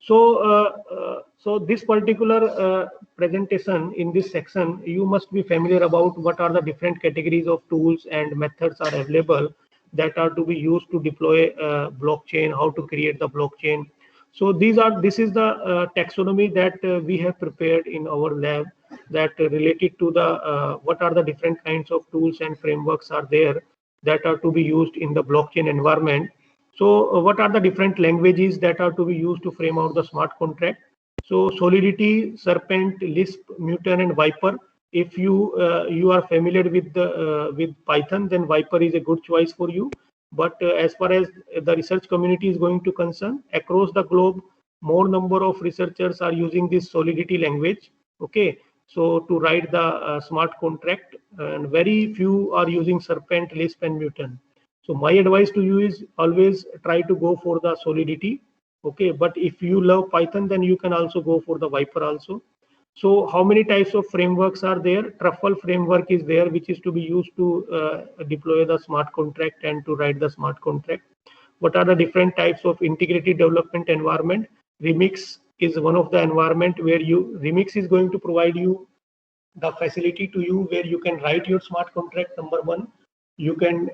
So this particular presentation in this section, you must be familiar about what are the different categories of tools and methods are available that are to be used to deploy blockchain, how to create the blockchain. So this is the taxonomy that we have prepared in our lab that related to the what are the different kinds of tools and frameworks are there that are to be used in the blockchain environment. So what are the different languages that are to be used to frame out the smart contract? So Solidity, Serpent, Lisp, Muton, and Viper. If you are familiar with Python, then Viper is a good choice for you. But as far as the research community is going to concern, across the globe, more number of researchers are using this Solidity language. Okay, so to write the smart contract, and very few are using Serpent, Lisp, and Muton. So my advice to you is always try to go for the Solidity. Okay, but if you love Python, then you can also go for the Viper also. So how many types of frameworks are there? Truffle framework is there, which is to be used to deploy the smart contract and to write the smart contract. What are the different types of integrated development environment? Remix is one of the environment where Remix is going to provide you the facility to you where you can write your smart contract, number one. You can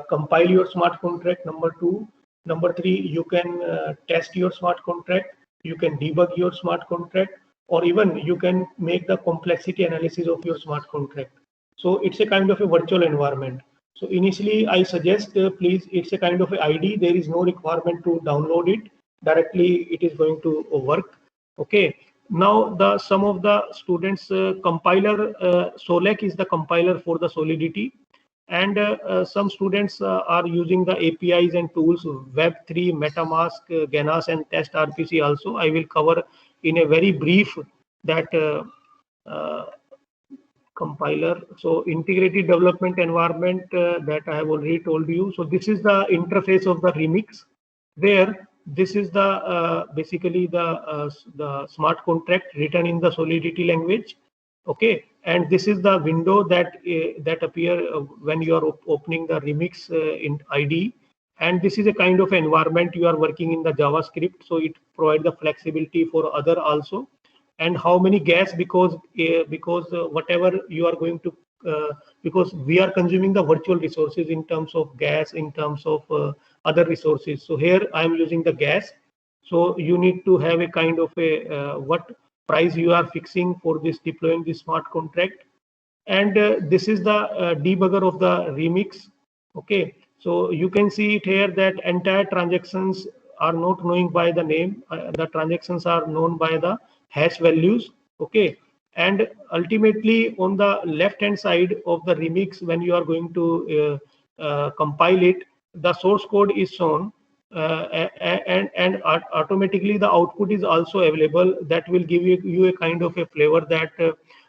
compile your smart contract, number two. Number three, you can test your smart contract. You can debug your smart contract, or even you can make the complexity analysis of your smart contract. So it's a kind of a virtual environment. So initially, I suggest please, it's a kind of a ID. There is no requirement to download it directly. It is going to work. Okay. Now some of the students compiler Solek is the compiler for the Solidity, and some students are using the APIs and tools Web3, MetaMask, Ganas, and Test RPC also. I will cover in a very brief that compiler. So integrated development environment that I have already told you. So this is the interface of the Remix, where this is the basically the smart contract written in the Solidity language. Okay, and this is the window that appear when you are opening the Remix in IDE. And this is a kind of environment you are working in the JavaScript, so it provides the flexibility for other also. And how many gas, because whatever you are going to because we are consuming the virtual resources in terms of gas, in terms of other resources. So here I am using the gas. So you need to have a kind of a what price you are fixing for this deploying this smart contract. And this is the debugger of the Remix. Okay, so you can see it here that entire transactions are not knowing by the name. The transactions are known by the hash values. Okay, and ultimately on the left hand side of the Remix, when you are going to compile it, the source code is shown, and automatically the output is also available. That will give you a kind of a flavor that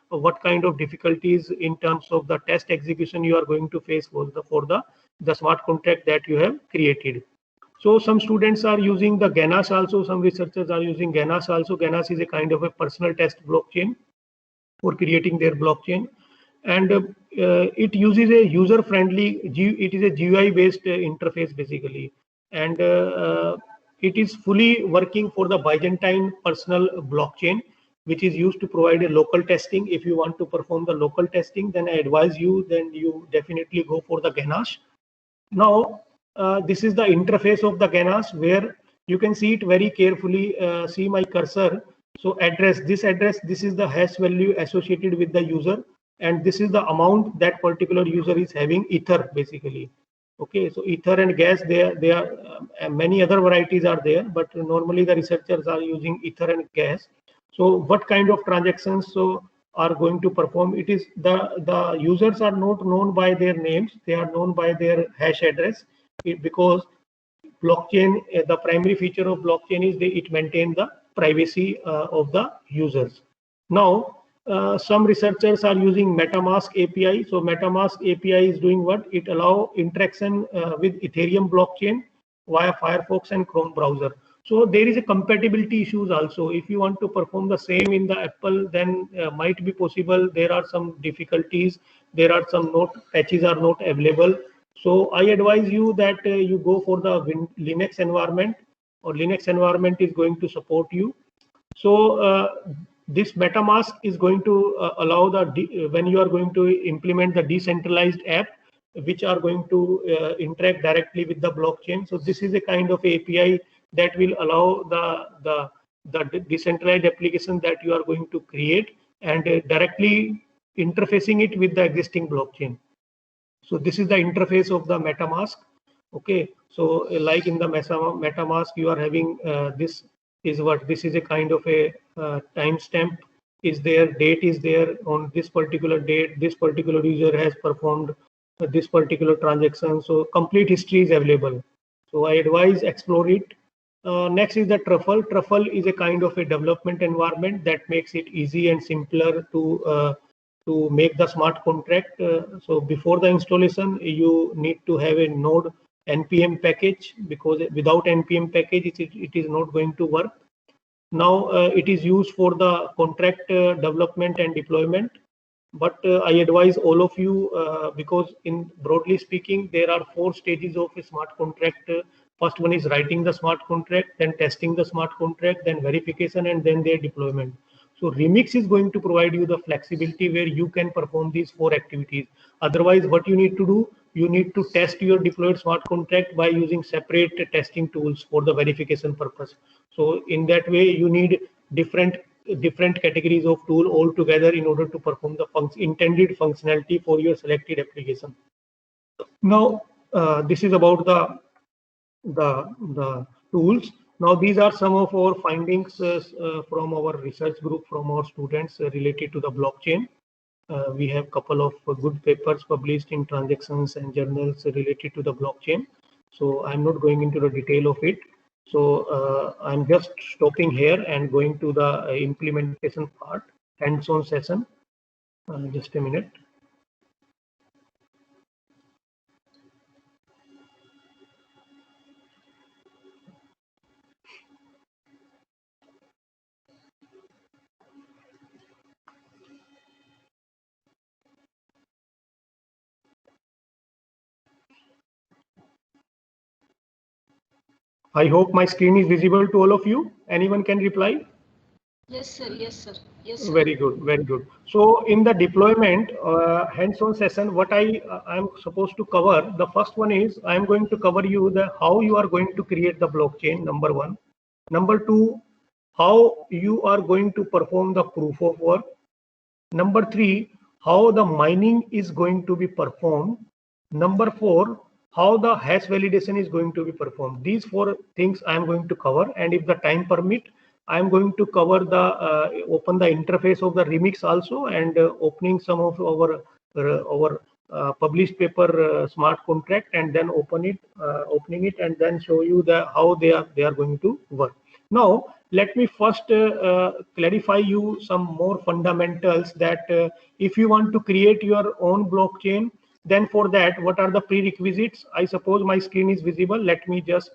what kind of difficulties in terms of the test execution you are going to face for the smart contract that you have created. So some students are using the Ganas also. Some researchers are using Ganas also. Ganas is a kind of a personal test blockchain for creating their blockchain, and it uses a user-friendly. It is a GUI-based interface basically, and it is fully working for the Byzantine personal blockchain, which is used to provide a local testing. If you want to perform the local testing, then I advise you, then you definitely go for the Ganache. Now, this is the interface of the Ganas, where you can see it very carefully. See my cursor. So this address, this is the hash value associated with the user, and this is the amount that particular user is having, Ether basically. Okay, so Ether and gas, they are many other varieties are there, but normally the researchers are using Ether and gas. So what kind of transactions are going to perform? It is the users are not known by their names; they are known by their hash address, because blockchain, the primary feature of blockchain is it maintains the privacy of the users. Now, some researchers are using MetaMask API. So MetaMask API is doing what? It allow interaction with Ethereum blockchain via Firefox and Chrome browser. So there is a compatibility issues also. If you want to perform the same in the Apple, then might be possible. There are some difficulties. There are some patches are not available. So I advise you that you go for the Linux environment. or Linux environment is going to support you. So this MetaMask is going to allow when you are going to implement the decentralized app, which are going to interact directly with the blockchain. So this is a kind of API that will allow the decentralized application that you are going to create and directly interfacing it with the existing blockchain. So this is the interface of the MetaMask. Okay, so like in the MetaMask, you are having this is what this is a kind of a timestamp is there, date is there, on this particular date, this particular user has performed this particular transaction. So complete history is available. So I advise explore it. Next is the Truffle. Truffle is a kind of a development environment that makes it easy and simpler to make the smart contract. So before the installation, you need to have a node npm package, because without npm package it is not going to work. Now it is used for the contract development and deployment, but I advise all of you, because in broadly speaking there are 4 stages of a smart contract. First one is writing the smart contract, then testing the smart contract, then verification, and then their deployment. So Remix is going to provide you the flexibility where you can perform these 4 activities. Otherwise, what you need to do, you need to test your deployed smart contract by using separate testing tools for the verification purpose. So in that way, you need different categories of tool all together in order to perform the intended functionality for your selected application. Now, this is about the tools. Now these are some of our findings from our research group, from our students related to the blockchain. We have a couple of good papers published in Transactions and journals related to the blockchain. So I'm not going into the detail of it. So I'm just stopping here and going to the implementation part, hands-on session. Just a minute. I hope my screen is visible to all of you. Anyone can reply? Yes, sir. Yes, sir. Yes, sir. Very good, very good. So in the deployment hands-on session, what I'm supposed to cover, the first one is I'm going to cover you the how you are going to create the blockchain, number 1. Number 2, how you are going to perform the proof of work. Number 3, how the mining is going to be performed. Number 4, how the hash validation is going to be performed. These 4 things I am going to cover, and if the time permit, I am going to cover the open the interface of the Remix also, and opening some of our published paper smart contract, and then opening it, and then show you the how they are going to work. Now let me first clarify you some more fundamentals that if you want to create your own blockchain, then for that, what are the prerequisites? I suppose my screen is visible. Let me just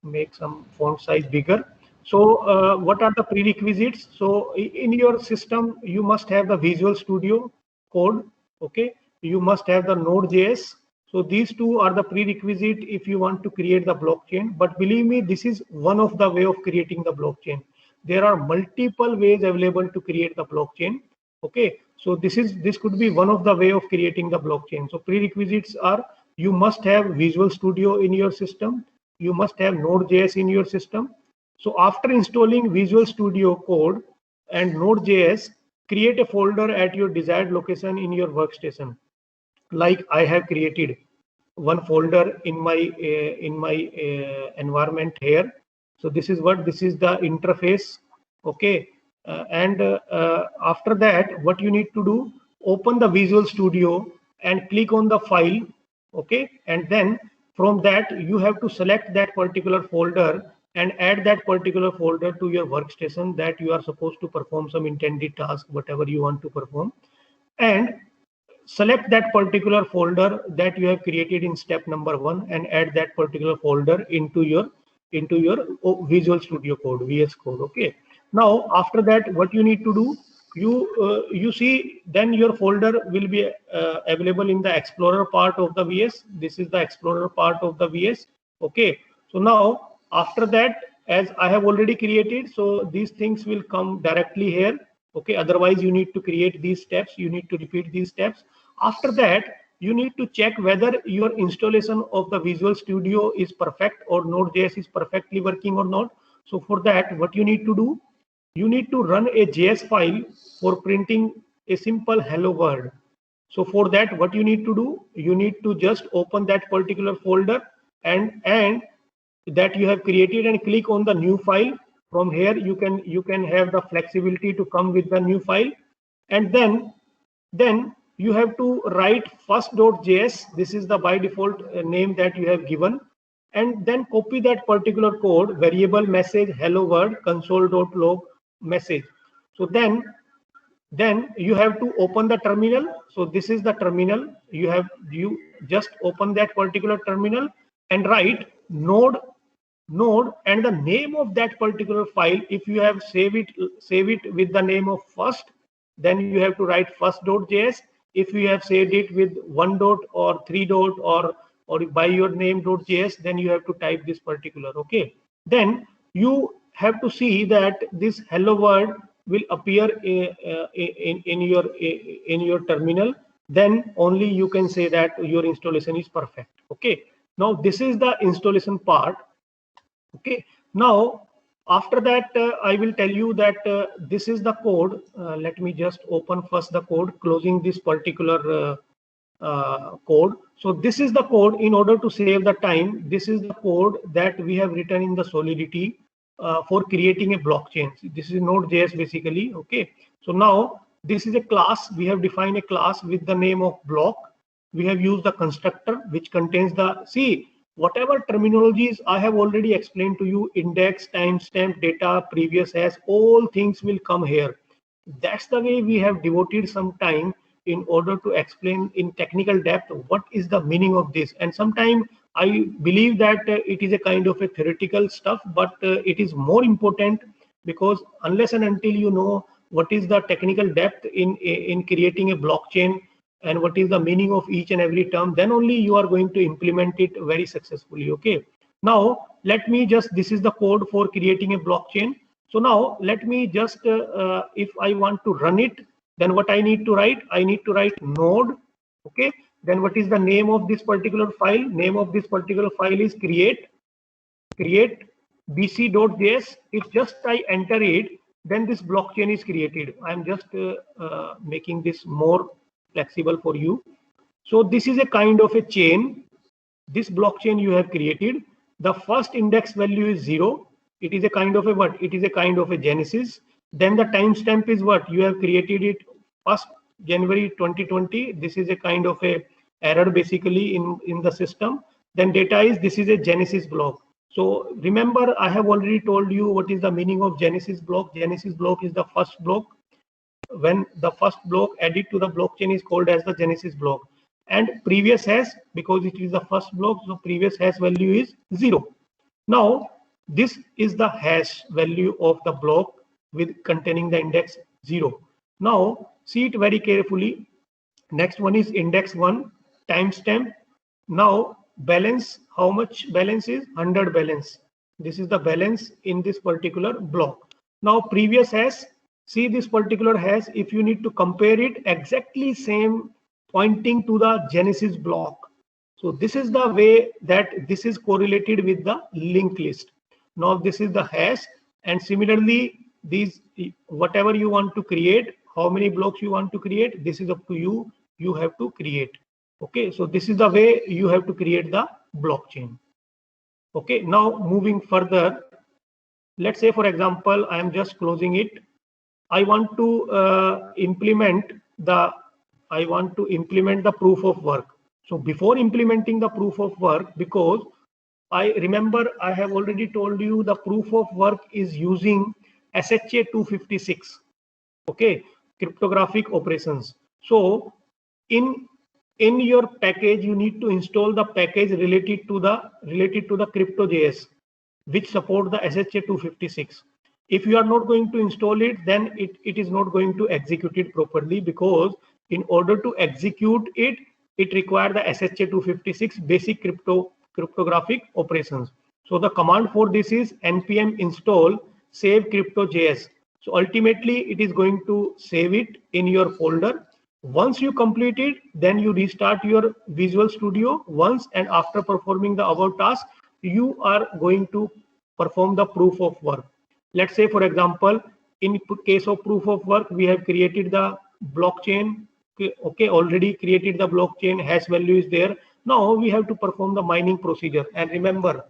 make some font size bigger. So what are the prerequisites? So in your system, you must have the Visual Studio Code. Okay, you must have the Node.js. So these 2 are the prerequisite if you want to create the blockchain. But believe me, this is one of the way of creating the blockchain. There are multiple ways available to create the blockchain. Okay, so this could be one of the way of creating the blockchain. So prerequisites are, you must have Visual Studio in your system. You must have Node.js in your system. So after installing Visual Studio Code and Node.js, create a folder at your desired location in your workstation. Like I have created one folder in my environment here. So this is the interface. Okay, after that, what you need to do, open the Visual Studio and click on the file. Okay, and then from that you have to select that particular folder and add that particular folder to your workstation that you are supposed to perform some intended task, whatever you want to perform, and select that particular folder that you have created in step number 1 and add that particular folder into your Visual Studio Code, VS Code. Okay, now after that, what you need to do, you see, then your folder will be available in the Explorer part of the VS. This is the Explorer part of the VS. Okay, So now after that, as I have already created, so these things will come directly here. Okay, otherwise you need to create these steps, you need to repeat these steps. After that, you need to check whether your installation of the Visual Studio is perfect or Node.js is perfectly working or not. So for that, what you need to do, you need to run a JS file for printing a simple hello world. So for that, what you need to do, you need to just open that particular folder and that you have created and click on the new file. From here, you can have the flexibility to come with the new file, and then you have to write first.js. This is the by default name that you have given, and then copy that particular code, variable message hello world console.log message. So then you have to open the terminal. So this is the terminal. You just open that particular terminal and write node and the name of that particular file. If you have save it with the name of first, then you have to write first.js. If you have saved it with 1 dot or 3 dot or by your name.js, then you have to type this particular. Okay, then you have to see that this hello world will appear in your terminal. Then only you can say that your installation is perfect. Okay, now this is the installation part. Okay, now after that, I will tell you that this is the code. Let me just open first the code, closing this particular code. So this is the code. In order to save the time, this is the code that we have written in the Solidity for creating a blockchain. This is Node.js basically. Okay, so now this is a class. We have defined a class with the name of block. We have used the constructor which contains the, see, whatever terminologies I have already explained to you, index, timestamp, data, previous hash, all things will come here. That's the way we have devoted some time in order to explain in technical depth what is the meaning of this. And sometimes I believe that it is a kind of a theoretical stuff, but it is more important, because unless and until you know what is the technical depth in creating a blockchain and what is the meaning of each and every term, then only you are going to implement it very successfully. Okay, now let me just, this is the code for creating a blockchain. So now let me just if I want to run it, then what I need to write, I need to write node. Okay, then what is the name of this particular file? Name of this particular file is create bc.js. If just I enter it, then this blockchain is created. I'm just making this more flexible for you. So this is a kind of a chain. This blockchain you have created. The first index value is 0. It is a kind of a what? It is a kind of a genesis. Then the timestamp is what? You have created it 1st January 2020. This is a kind of a error basically in the system. Then data is, this is a genesis block. So remember, I have already told you what is the meaning of genesis block. Genesis block is the first block. When the first block added to the blockchain is called as the genesis block. And previous hash, because it is the first block, so previous hash value is 0. Now this is the hash value of the block with containing the index 0. Now see it very carefully. Next one is index 1, timestamp. Now balance, how much balance is 100 balance. This is the balance in this particular block. Now previous hash, see this particular hash, if you need to compare it, exactly same pointing to the genesis block. So this is the way that this is correlated with the linked list. Now this is the hash, and similarly these, whatever you want to create, how many blocks you want to create, this is up to you. You have to create. Okay, so this is the way you have to create the blockchain. Okay, now moving further, let's say for example, I am just closing it. I want to implement the proof of work. So before implementing the proof of work, because I remember I have already told you the proof of work is using SHA 256. Okay, cryptographic operations. So in your package, you need to install the package related to the crypto.js, which support the SHA 256. If you are not going to install it, then it is not going to execute it properly, because in order to execute it, it requires the SHA 256 basic cryptographic operations. So the command for this is npm install save crypto.js. So ultimately it is going to save it in your folder. Once you complete it, then you restart your Visual Studio once, and after performing the above task, you are going to perform the proof of work. Let's say, for example, in case of proof of work, we have created the blockchain. Okay, already created the blockchain, hash value is there. Now we have to perform the mining procedure. And remember,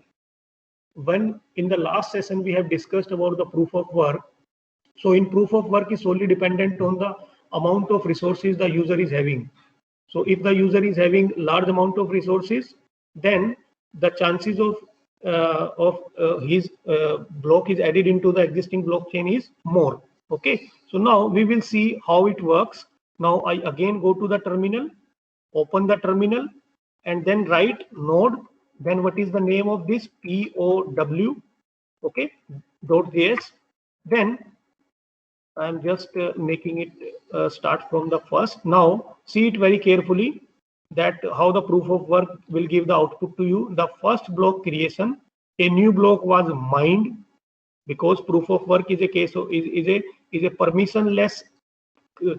when in the last session we have discussed about the proof of work. So in proof of work is solely dependent on the amount of resources the user is having. So if the user is having large amount of resources, then the chances of his block is added into the existing blockchain is more. Okay, so now we will see how it works. Now I again go to the terminal, open the terminal, and then write node. Then what is the name of this? POW. Okay, .js. Then I'm just making it start from the first. Now see it very carefully that how the proof of work will give the output to you. The first block creation, a new block was mined, because proof of work is a case of is a permissionless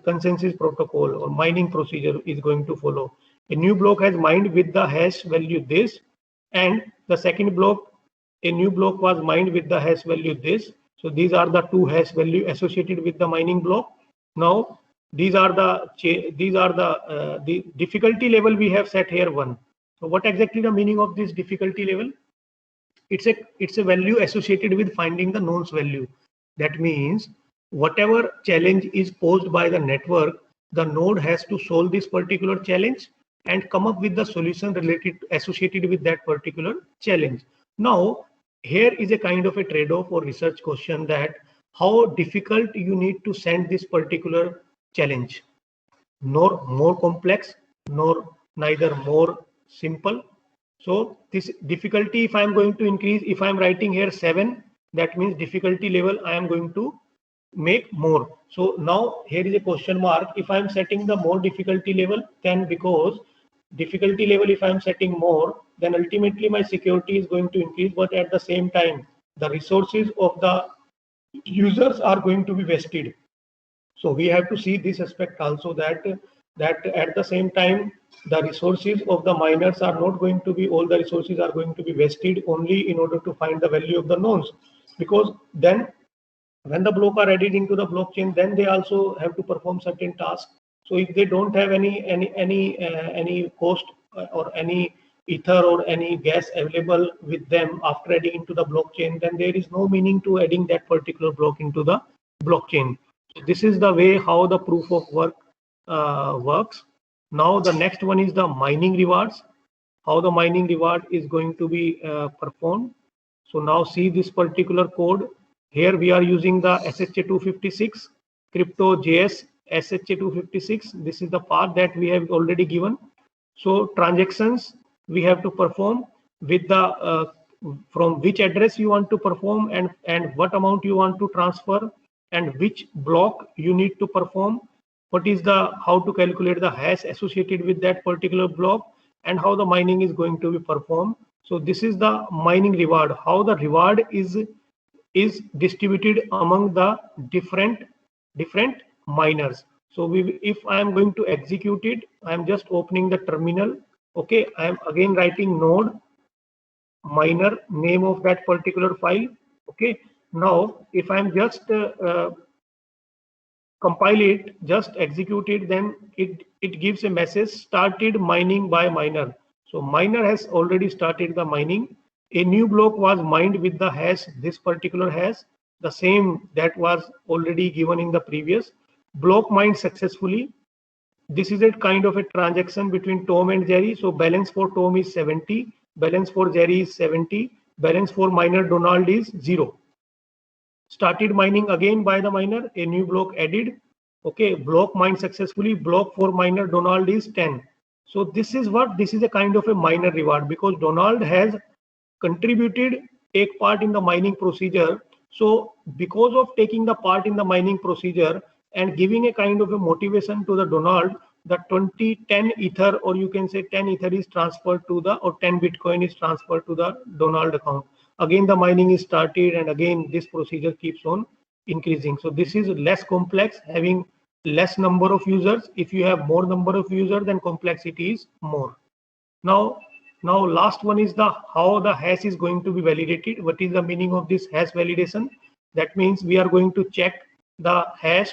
consensus protocol or mining procedure is going to follow. A new block has mined with the hash value this, and the second block, a new block was mined with the hash value this. So these are the two hash value associated with the mining block. Now these are the difficulty level we have set here 1. So what exactly the meaning of this difficulty level? It's a value associated with finding the nonce value. That means whatever challenge is posed by the network, the node has to solve this particular challenge and come up with the solution related associated with that particular challenge. Now here is a kind of a trade-off or research question, that how difficult you need to send this particular challenge, nor more complex nor neither more simple. So this difficulty, if I am going to increase, if I am writing here 7, that means difficulty level I am going to make more. So now here is a question mark. If I am setting the more difficulty level, then because difficulty level if I am setting more, then ultimately my security is going to increase, but at the same time the resources of the users are going to be vested. So we have to see this aspect also, that at the same time the resources of the miners are not going to be, all the resources are going to be vested only in order to find the value of the nodes, because then when the block are added into the blockchain, then they also have to perform certain tasks. So if they don't have any cost or any ether or any gas available with them after adding into the blockchain, then there is no meaning to adding that particular block into the blockchain. So this is the way how the proof of work works. Now the next one is the mining rewards. How the mining reward is going to be performed. So now see this particular code. Here we are using the SHA-256 crypto.js SHA-256. This is the path that we have already given. So transactions we have to perform with the from which address you want to perform, and what amount you want to transfer, and which block you need to perform, what is the, how to calculate the hash associated with that particular block, and how the mining is going to be performed. So this is the mining reward, how the reward is distributed among the different miners. So if I am going to execute it, I am just opening the terminal. Okay, I am again writing node miner, name of that particular file. Okay, now if I am just compile it, just execute it, then it gives a message started mining by miner. So miner has already started the mining. A new block was mined with the hash, this particular hash, the same that was already given in the previous. Block mined successfully. This is a kind of a transaction between Tom and Jerry. So balance for Tom is 70, balance for Jerry is 70, balance for miner Donald is 0. Started mining again by the miner, a new block added. Okay, block mined successfully, block for miner Donald is 10. So this is what, this is a kind of a miner reward, because Donald has contributed, take part in the mining procedure. So because of taking the part in the mining procedure and giving a kind of a motivation to the Donald, the 10 ether, or you can say 10 ether is transferred to the, or 10 Bitcoin is transferred to the Donald account. again the mining is started, and again this procedure keeps on increasing. So this is less complex, having less number of users. If you have more number of users, then complexity is more. Now last one is the how the hash is going to be validated. What is the meaning of this hash validation? That means we are going to check the hash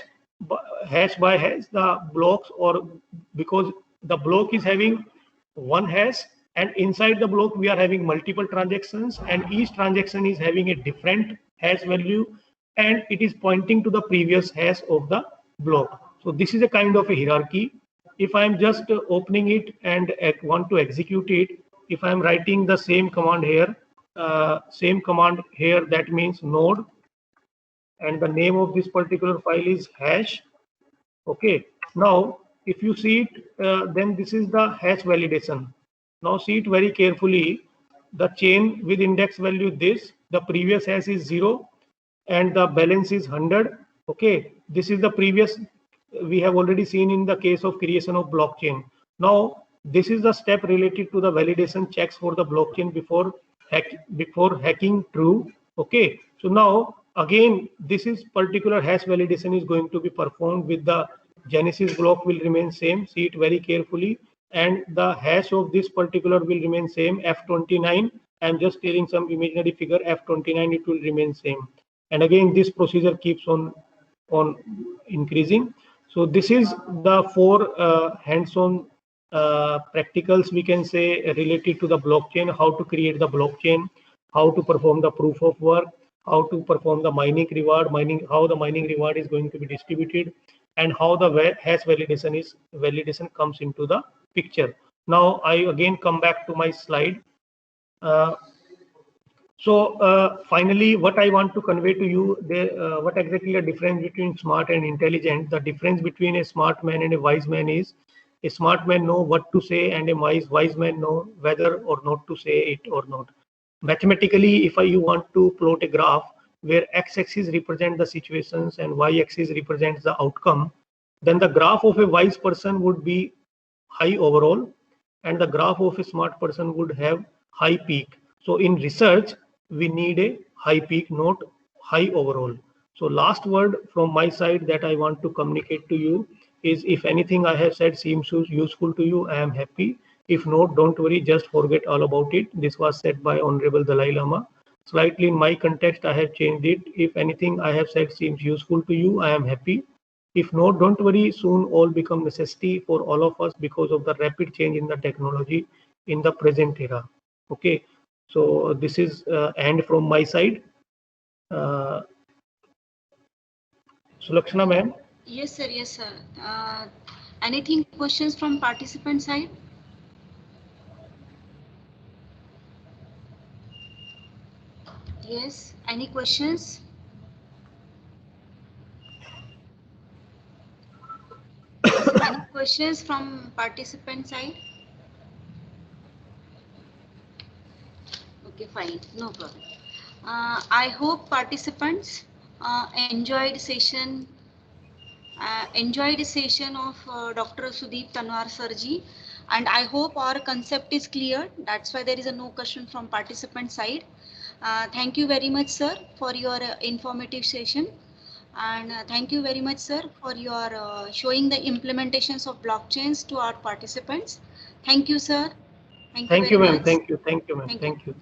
by hash the blocks, or because the block is having one hash, and inside the block we are having multiple transactions, and each transaction is having a different hash value, and it is pointing to the previous hash of the block. So this is a kind of a hierarchy. If I am just opening it and want to execute it, if I am writing the same command here, that means node, and the name of this particular file is hash. Okay, now if you see it, then this is the hash validation. Now see it very carefully. The chain with index value this, the previous hash is 0 and the balance is 100. Okay, this is the previous we have already seen in the case of creation of blockchain. Now this is the step related to the validation checks for the blockchain before hacking true. Okay, so now again this is particular hash validation is going to be performed with the genesis block will remain same. See it very carefully, and the hash of this particular will remain same, F29. I'm just telling some imaginary figure F29, it will remain same, and again this procedure keeps on increasing. So this is the four hands-on practicals we can say related to the blockchain: how to create the blockchain, how to perform the proof of work, how to perform the mining reward, how the mining reward is going to be distributed, and how the hash validation comes into the picture. Now I again come back to my slide. Finally, what I want to convey to you, what exactly the difference between smart and intelligent. The difference between a smart man and a wise man is a smart man know what to say, and a wise man know whether or not to say it or not. Mathematically, if you want to plot a graph where x-axis represents the situations and y-axis represents the outcome, then the graph of a wise person would be high overall, and the graph of a smart person would have high peak. So in research, we need a high peak, not high overall. So last word from my side that I want to communicate to you is, if anything I have said seems useful to you, I am happy. If not, don't worry, just forget all about it. This was said by Honorable Dalai Lama. Slightly in my context, I have changed it. If anything I have said seems useful to you, I am happy. If not, don't worry, soon all become necessity for all of us because of the rapid change in the technology in the present era. Okay, so this is end from my side. Sulakshana ma'am. Yes, sir. Yes, sir. Anything questions from participant side? Yes. Any questions? Any questions from participant side? Okay, fine. No problem. I hope participants enjoyed session of Dr. Sudeep Tanwar Sarji, and I hope our concept is clear. That's why there is a no question from participant side. Thank you very much, sir, for your informative session, and thank you very much, sir, for your showing the implementations of blockchains to our participants. Thank you, sir. Thank you, ma'am. Thank you, ma'am. Thank you.